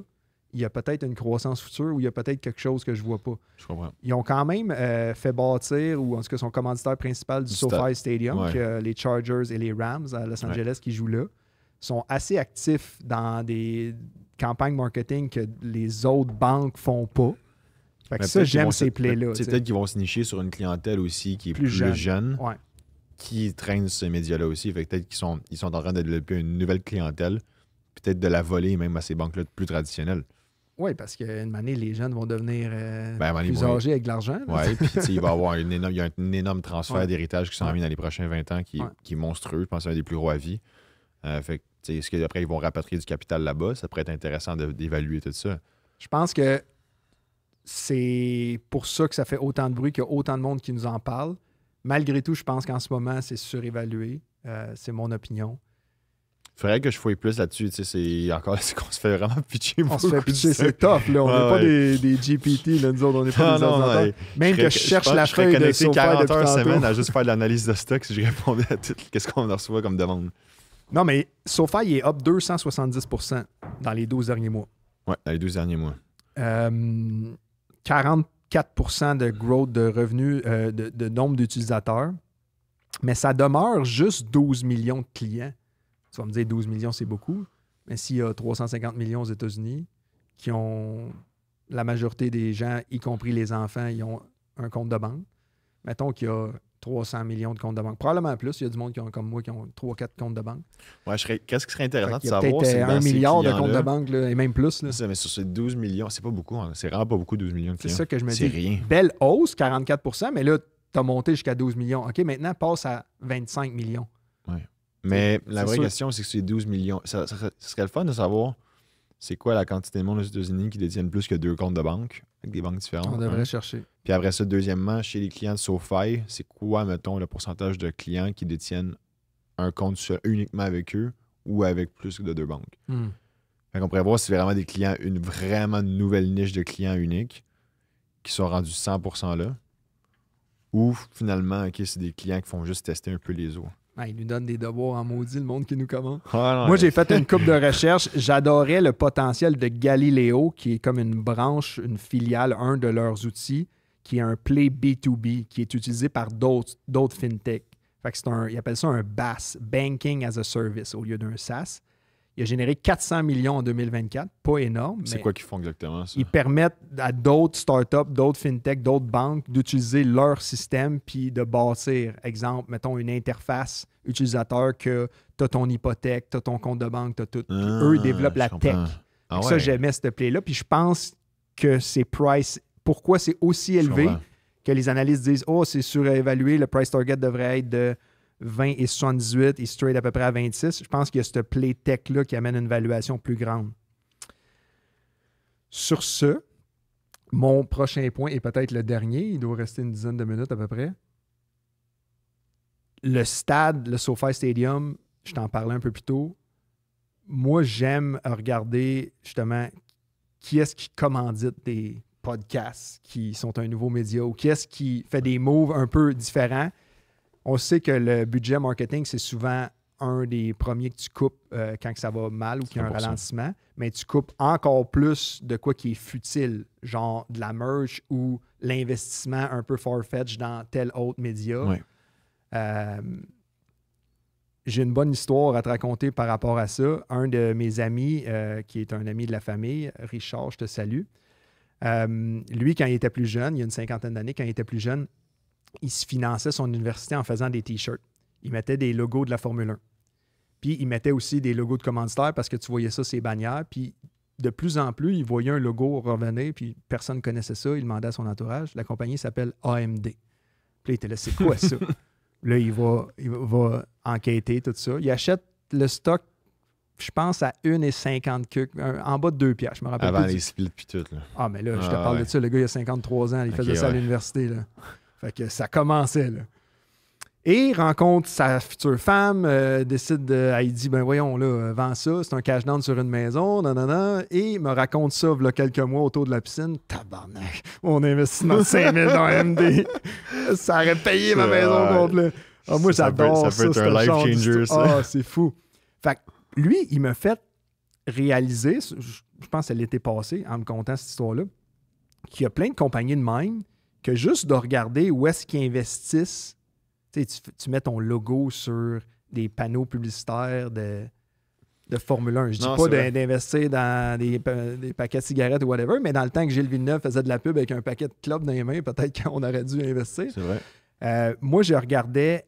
il y a peut-être une croissance future ou il y a peut-être quelque chose que je vois pas.
Je comprends.
Ils ont quand même fait bâtir, ou en tout cas son commanditaire principal du SoFi Stadium,
Ouais.
que les Chargers et les Rams à Los Angeles qui jouent là, sont assez actifs dans des campagnes marketing que les autres banques font pas. Fait que
Mais
ça,
peut-être qu'ils
j'aime
vont
ces plays-là.
C'est
tu sais.
peut-être qu'ils vont se nicher sur une clientèle aussi qui est
Plus
plus
jeune.
jeune,
Ouais.
qui traîne ces médias-là aussi. Fait que peut-être qu'ils sont en train de développer une nouvelle clientèle, peut-être de la voler même à ces banques-là plus traditionnelles.
Oui, parce qu'une année, les jeunes vont devenir
Ben,
plus âgés avec de l'argent. là.
Ouais, puis tu sais, il va y avoir il y a un énorme transfert
Ouais.
d'héritage qui s'en vient dans les prochains 20 ans qui est monstrueux. Je pense que c'est un des plus gros à vie. Fait que, tu sais, est-ce qu'après, ils vont rapatrier du capital là-bas? Ça pourrait être intéressant d'évaluer tout ça.
Je pense que c'est pour ça que ça fait autant de bruit, qu'il y a autant de monde qui nous en parle. Malgré tout, je pense qu'en ce moment, c'est surévalué. C'est mon opinion.
Il faudrait que je fouille plus là-dessus. Tu sais, c'est qu'on se fait vraiment pitcher.
On se fait
beaucoup de
pitcher,
stock.
c'est tough. Là. On n'est
Ouais,
pas
ouais.
des GPT, là, nous autres, on n'est pas des ordinateurs.
ouais.
Même que je cherche la
je serais
feuille de
connecté
SoFi
40
depuis
heures
tantôt.
semaine à juste faire de l'analyse de stock si je répondais à tout ce qu'on reçoit comme demande.
Non, mais SoFi il est up 270% dans les 12 derniers mois.
Ouais, dans les 12 derniers mois.
44% de growth de revenus, de nombre d'utilisateurs. Mais ça demeure juste 12 millions de clients. Tu vas me dire 12 millions, c'est beaucoup. Mais s'il y a 350 millions aux États-Unis qui ont la majorité des gens, y compris les enfants, ils ont un compte de banque. Mettons qu'il y a 300 millions de comptes de banque. Probablement plus. Il y a du monde qui ont, comme moi qui ont 3-4 comptes de banque.
Ouais, qu'est-ce qui serait intéressant de
Il y a
savoir?
peut-être
C'est que dans
1
ces
milliard de
clients-là-
comptes de banque là, et même plus. là.
C'est ça, mais sur ces 12 millions, c'est pas beaucoup. Hein. C'est vraiment pas beaucoup, 12 millions de
C'est
clients.
ça que je me
C'est
dis.
rien.
Belle hausse, 44%, mais là, tu as monté jusqu'à 12 millions. OK, maintenant, passe à 25 millions.
Mais la vraie
sûr.
question, c'est que ces 12 millions, ça serait le fun de savoir c'est quoi la quantité de monde aux États-Unis qui détiennent plus que 2 comptes de banque, avec des banques différentes.
On devrait
hein.
chercher.
Puis après ça, deuxièmement, chez les clients de SoFi, c'est quoi, mettons, le pourcentage de clients qui détiennent un compte uniquement avec eux ou avec plus de 2 banques? Fait qu'on pourrait voir si c'est vraiment des clients, une vraiment nouvelle niche de clients uniques qui sont rendus 100% là. Ou finalement, OK, c'est des clients qui font juste tester un peu les autres.
Ah, il nous donne des devoirs en maudit, le monde qui nous commande.
Ah, non,
Moi, j'ai fait une coupe de recherche. J'adorais le potentiel de Galileo, qui est comme une branche, une filiale, un de leurs outils, qui est un Play B2B, qui est utilisé par d'autres fintech. Fait que ils appellent ça un BaaS, Banking as a Service, au lieu d'un SaaS. Il a généré 400 millions en 2024, pas énorme.
C'est
mais
quoi qu'ils font exactement, ça?
ils permettent à d'autres startups, d'autres fintech, d'autres banques d'utiliser leur système puis de bâtir, exemple, mettons une interface utilisateur que tu as ton hypothèque, tu as ton compte de banque, tu as tout. Puis eux, ils développent la
je
tech.
comprends. Ah
Ça,
ouais,
j'aimais cette play-là. Puis je pense que c'est price. Pourquoi c'est aussi
je
élevé
comprends.
que les analystes disent oh, c'est surévalué, le price target devrait être de 20 et 78, il se trade à peu près à 26. Je pense qu'il y a cette play tech-là qui amène une valuation plus grande. Sur ce, mon prochain point est peut-être le dernier. Il doit rester une dizaine de minutes à peu près. Le stade, le SoFi Stadium, je t'en parlais un peu plus tôt, moi, j'aime regarder justement qui est-ce qui commandite des podcasts qui sont un nouveau média ou qui est-ce qui fait des moves un peu différents. On sait que le budget marketing, c'est souvent un des premiers que tu coupes quand que ça va mal ou qu'il y a un
100%.
ralentissement, mais tu coupes encore plus de quoi qui est futile, genre de la merch ou l'investissement un peu far-fetched dans tel autre média.
Ouais.
J'ai une bonne histoire à te raconter par rapport à ça. Un de mes amis, qui est un ami de la famille, Richard, je te salue. Lui, quand il était plus jeune, il y a une 50aine d'années, quand il était plus jeune, il se finançait son université en faisant des T-shirts. Il mettait des logos de la Formule 1. Puis, il mettait aussi des logos de commanditaires parce que tu voyais ça, ses bannières. Puis, de plus en plus, il voyait un logo revenir, puis personne ne connaissait ça. Il demandait à son entourage. La compagnie s'appelle AMD. Puis, il était là, c'est quoi ça? Là, il va enquêter, tout ça. Il achète le stock, je pense, à 1,50 en bas de 2 piastres. Je me rappelle
Avant
plus
les splits puis tout. Là.
Ah, mais là, je te parle de ça. Le gars, il a 53 ans. Il faisait
Ok,
ça à
ouais.
l'université. Là. Fait que ça commençait, là. Et il rencontre sa future femme, décide de... Elle dit, ben voyons, là, vends ça, c'est un cash down sur une maison, nanana. Et il me raconte ça, il y a quelques mois, autour de la piscine. Tabarnak, mon investissement de 5 000 dans MD. Ça aurait payé ma maison contre le... Ah, moi, j'adore ça.
Ça peut être un life changer, ça.
Ah, c'est fou. Fait que lui, il m'a fait réaliser, je pense que l'été passé, en me contant cette histoire-là, qu'il y a plein de compagnies de même que juste de regarder où est-ce qu'ils investissent. Tu mets ton logo sur des panneaux publicitaires de Formule 1. Je dis pas d'investir dans des paquets de cigarettes ou whatever, mais dans le temps que Gilles Villeneuve faisait de la pub avec un paquet de clubs dans les mains, peut-être qu'on aurait dû investir.
C'est vrai.
Moi, je regardais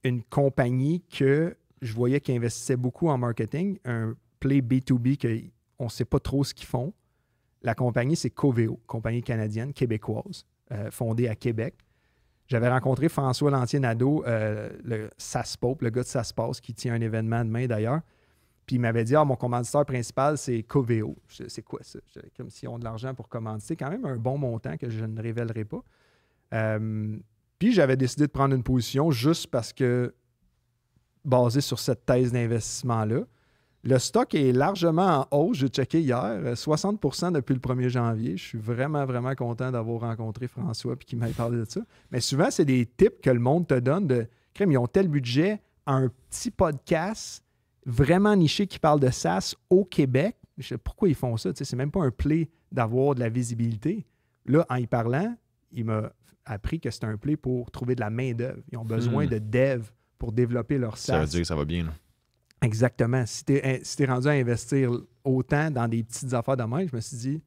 une compagnie que je voyais qui investissait beaucoup en marketing, un play B2B qu'on ne sait pas trop ce qu'ils font. La compagnie, c'est Coveo, compagnie canadienne, québécoise, fondée à Québec. J'avais rencontré François Lantier-Nadeau, le SASPOP, le gars de SASPAS, qui tient un événement demain d'ailleurs. Puis il m'avait dit, mon commanditaire principal, c'est Coveo. C'est quoi ça? Comme s'ils ont de l'argent pour commanditer. Quand même un bon montant que je ne révélerai pas. Puis j'avais décidé de prendre une position juste parce que, basé sur cette thèse d'investissement-là, le stock est largement en hausse. J'ai checké hier, 60% depuis le 1er janvier. Je suis vraiment, vraiment content d'avoir rencontré François et qu'il m'ait parlé de ça. Mais souvent, c'est des tips que le monde te donne de « Crème, ils ont tel budget, un petit podcast vraiment niché qui parle de SaaS au Québec. » Je sais pourquoi ils font ça. Tu sais, c'est même pas un play d'avoir de la visibilité. Là, en y parlant, il m'a appris que c'est un play pour trouver de la main-d'œuvre. Ils ont besoin de devs pour développer leur SaaS.
Ça veut dire que ça va bien, là.
Exactement. Si t'es rendu à investir autant dans des petites affaires de même, je me suis dit,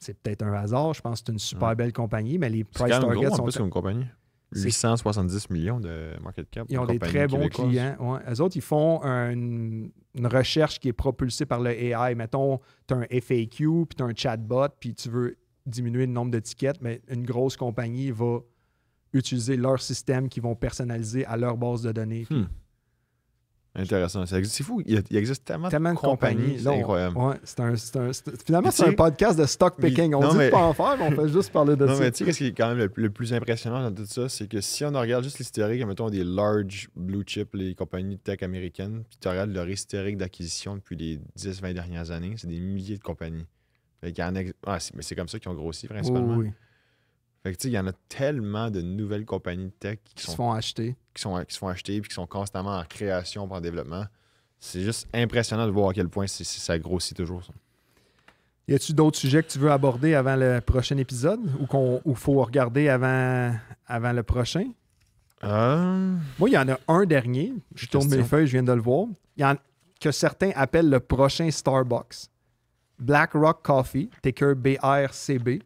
c'est peut-être un hasard. Je pense que c'est une super belle compagnie, mais les price targets
gros,
sont...
C'est comme compagnie. 870 millions de market cap.
Ils ont des très bons clients. Ouais. Eux autres, ils font une recherche qui est propulsée par le AI. Mettons, tu as un FAQ, puis tu as un chatbot, puis tu veux diminuer le nombre d'étiquettes, mais une grosse compagnie va utiliser leur système qu'ils vont personnaliser à leur base de données.
Intéressant. C'est fou. Il existe tellement de compagnies. C'est incroyable.
Ouais, finalement, c'est un podcast de stock picking. On dit de pas en faire, mais on fait juste parler de ça.
Non, mais tu sais, ce qui est quand même le plus impressionnant dans tout ça, c'est que si on regarde juste l'historique, mettons des large blue chip, les compagnies de tech américaines, puis tu regardes leur historique d'acquisition depuis les 10-20 dernières années, c'est des milliers de compagnies. Mais c'est comme ça qu'ils ont grossi principalement.
Oui.
Fait que tu sais, il y en a tellement de nouvelles compagnies de tech qui
se font acheter.
Qui se font acheter puis qui sont constamment en création et en développement. C'est juste impressionnant de voir à quel point ça grossit toujours. Ça.
Y a-tu d'autres sujets que tu veux aborder avant le prochain épisode ou faut regarder avant le prochain? Moi, il y en a un dernier. Je tourne mes feuilles, je viens de le voir. Que certains appellent le prochain Starbucks. BlackRock Coffee, ticker BRCB,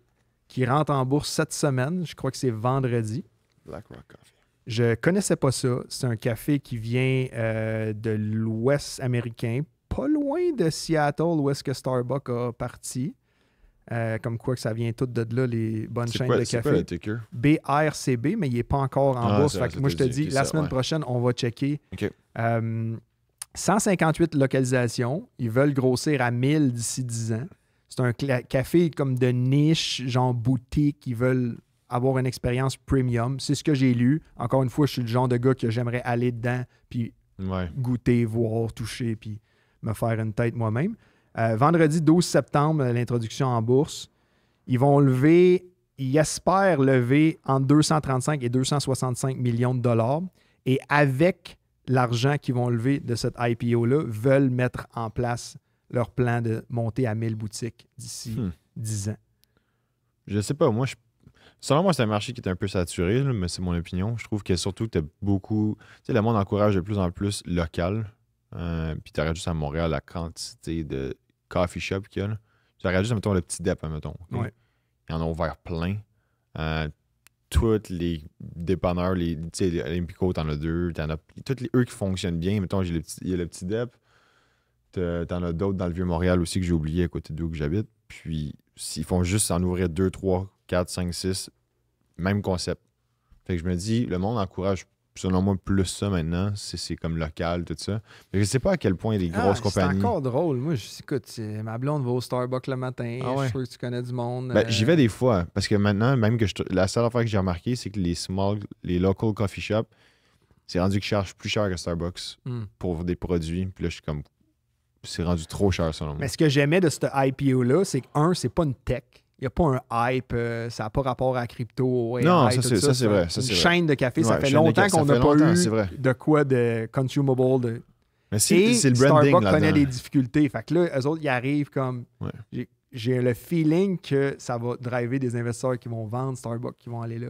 qui rentre en bourse cette semaine. Je crois que c'est vendredi.
BlackRock Coffee.
Je connaissais pas ça. C'est un café qui vient de l'Ouest américain, pas loin de Seattle, où est-ce que Starbucks a parti. Comme quoi que ça vient tout de là, les bonnes chaînes de café.
C'est quoi le ticker?
BRCB, mais il n'est pas encore en bourse. Fait que moi, je te dis, la semaine prochaine, on va checker.
Okay.
158 localisations. Ils veulent grossir à 1000 d'ici 10 ans. C'est un café comme de niche, genre boutique. Ils veulent avoir une expérience premium. C'est ce que j'ai lu. Encore une fois, je suis le genre de gars que j'aimerais aller dedans puis
Ouais.
goûter, voir, toucher, puis me faire une tête moi-même. Vendredi 12 septembre, l'introduction en bourse. Ils espèrent lever entre 235 et 265 millions de dollars. Et avec l'argent qu'ils vont lever de cette IPO-là, veulent mettre en place leur plan de monter à 1000 boutiques d'ici 10 ans.
Je sais pas, selon moi, c'est un marché qui est un peu saturé, là, mais c'est mon opinion. Je trouve que surtout, tu as beaucoup. Tu sais, le monde encourage de plus en plus local. Puis tu regardes juste à Montréal la quantité de coffee shop qu'il y a. Là. Tu regardes juste, mettons, le petit dep, mettons. Okay?
Ouais.
Ils en ont ouvert plein. Tous les dépanneurs, tu sais, les Olympico, t'en as 2. Eux qui fonctionnent bien. Mettons, il y a le petit dep. T'en as d'autres dans le Vieux-Montréal aussi que j'ai oublié à côté d'où que j'habite. Puis, s'ils font juste en ouvrir 2, 3, 4, 5, 6, même concept. Fait que je me dis, le monde encourage, selon moi, plus ça maintenant. C'est comme local, tout ça. Mais je sais pas à quel point les grosses compagnies...
C'est encore drôle. Moi, écoute, ma blonde va au Starbucks le matin.
Ah ouais.
Je suis sûr que tu connais du monde.
J'y vais des fois. Parce que maintenant, même que la seule affaire que j'ai remarqué, c'est que les local coffee shops, c'est rendu qu'ils cherchent plus cher que Starbucks pour des produits. Puis là, je suis comme... C'est rendu trop cher, selon moi.
Mais ce que j'aimais de cette IPO-là, c'est que, c'est pas une tech. Il n'y a pas un hype. Ça n'a pas rapport à la crypto.
Non,
AI,
ça, c'est vrai.
C'est une chaîne de café.
Ouais,
ça fait longtemps qu'on n'a pas eu
de
quoi de consumable.
Mais c'est le branding
Starbucks
là-dedans.
connaît les difficultés. Fait que là, eux autres, ils arrivent comme...
Ouais.
J'ai le feeling que ça va driver des investisseurs qui vont vendre Starbucks, qui vont aller là.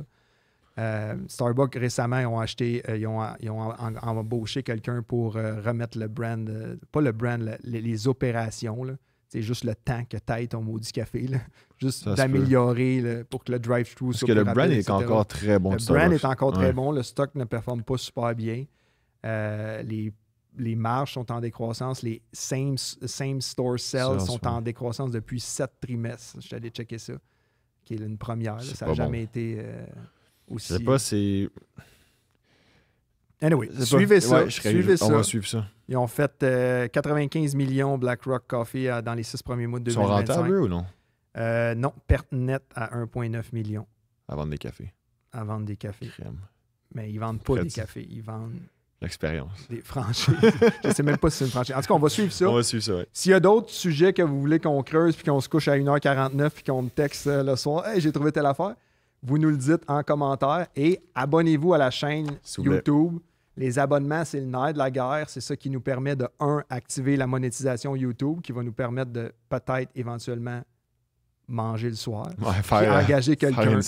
Starbucks, récemment, ils ont embauché quelqu'un pour remettre le brand, pas le brand, les opérations. Là. C'est juste le temps que t'ailles ton maudit café. Là. Juste d'améliorer là, pour que le drive-thru soit plus rapide.
Parce que le brand est encore très bon.
Le brand est encore très bon. Le stock ne performe pas super bien. Les marges sont en décroissance. Les same store sales sont en décroissance depuis 7 trimestres. Je suis allé checker ça, qui est une première. Là. Ça n'a jamais été... aussi.
Je sais pas, c'est...
Anyway, suivez ça.
On va suivre ça.
Ils ont fait 95 millions BlackRock Coffee dans les 6 premiers mois de 2025.
Ils sont rentables, eux, ou non?
Non, perte nette à 1,9 million.
À vendre des cafés.
À vendre des cafés.
Crème.
Mais ils vendent pas des cafés, ils vendent...
L'expérience.
Des franchises. Je sais même pas si c'est une franchise. En tout cas, on va suivre ça.
On va suivre ça, oui.
S'il y a d'autres sujets que vous voulez qu'on creuse puis qu'on se couche à 1h49 puis qu'on me texte le soir, « Hey, j'ai trouvé telle affaire », vous nous le dites en commentaire et abonnez-vous à la chaîne YouTube. Les abonnements, c'est le nerf de la guerre. C'est ça qui nous permet de, activer la monétisation YouTube, qui va nous permettre de peut-être éventuellement manger le soir, engager quelqu'un,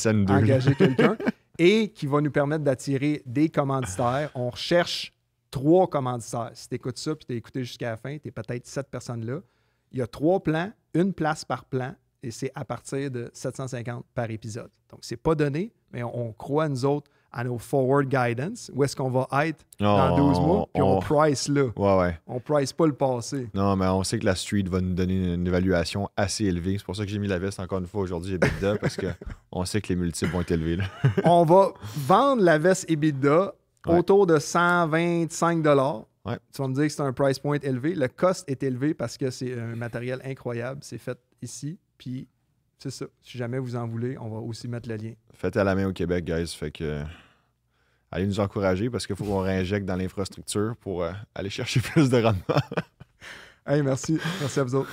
et qui va nous permettre d'attirer des commanditaires. On recherche 3 commanditaires. Si tu écoutes ça et tu as écouté jusqu'à la fin, tu es peut-être 7 personnes-là. Il y a 3 plans, 1 place par plan. Et c'est à partir de 750 par épisode. Donc, c'est pas donné, mais on croit, nous autres, à nos forward guidance. Où est-ce qu'on va être dans 12 mois? Puis on price là.
Ouais.
On price pas le passé.
Non, mais on sait que la street va nous donner une évaluation assez élevée. C'est pour ça que j'ai mis la veste encore une fois aujourd'hui EBITDA, parce qu'on sait que les multiples vont être élevés. Là.
On va vendre la veste EBITDA autour de 125 $.
Ouais.
Tu vas me dire que c'est un price point élevé. Le cost est élevé parce que c'est un matériel incroyable. C'est fait ici. Puis, c'est ça. Si jamais vous en voulez, on va aussi mettre le lien.
Faites à la main au Québec, guys. Fait que allez nous encourager parce qu'il faut qu'on réinjecte dans l'infrastructure pour aller chercher plus de rendement.
Hey, merci. Merci à vous autres.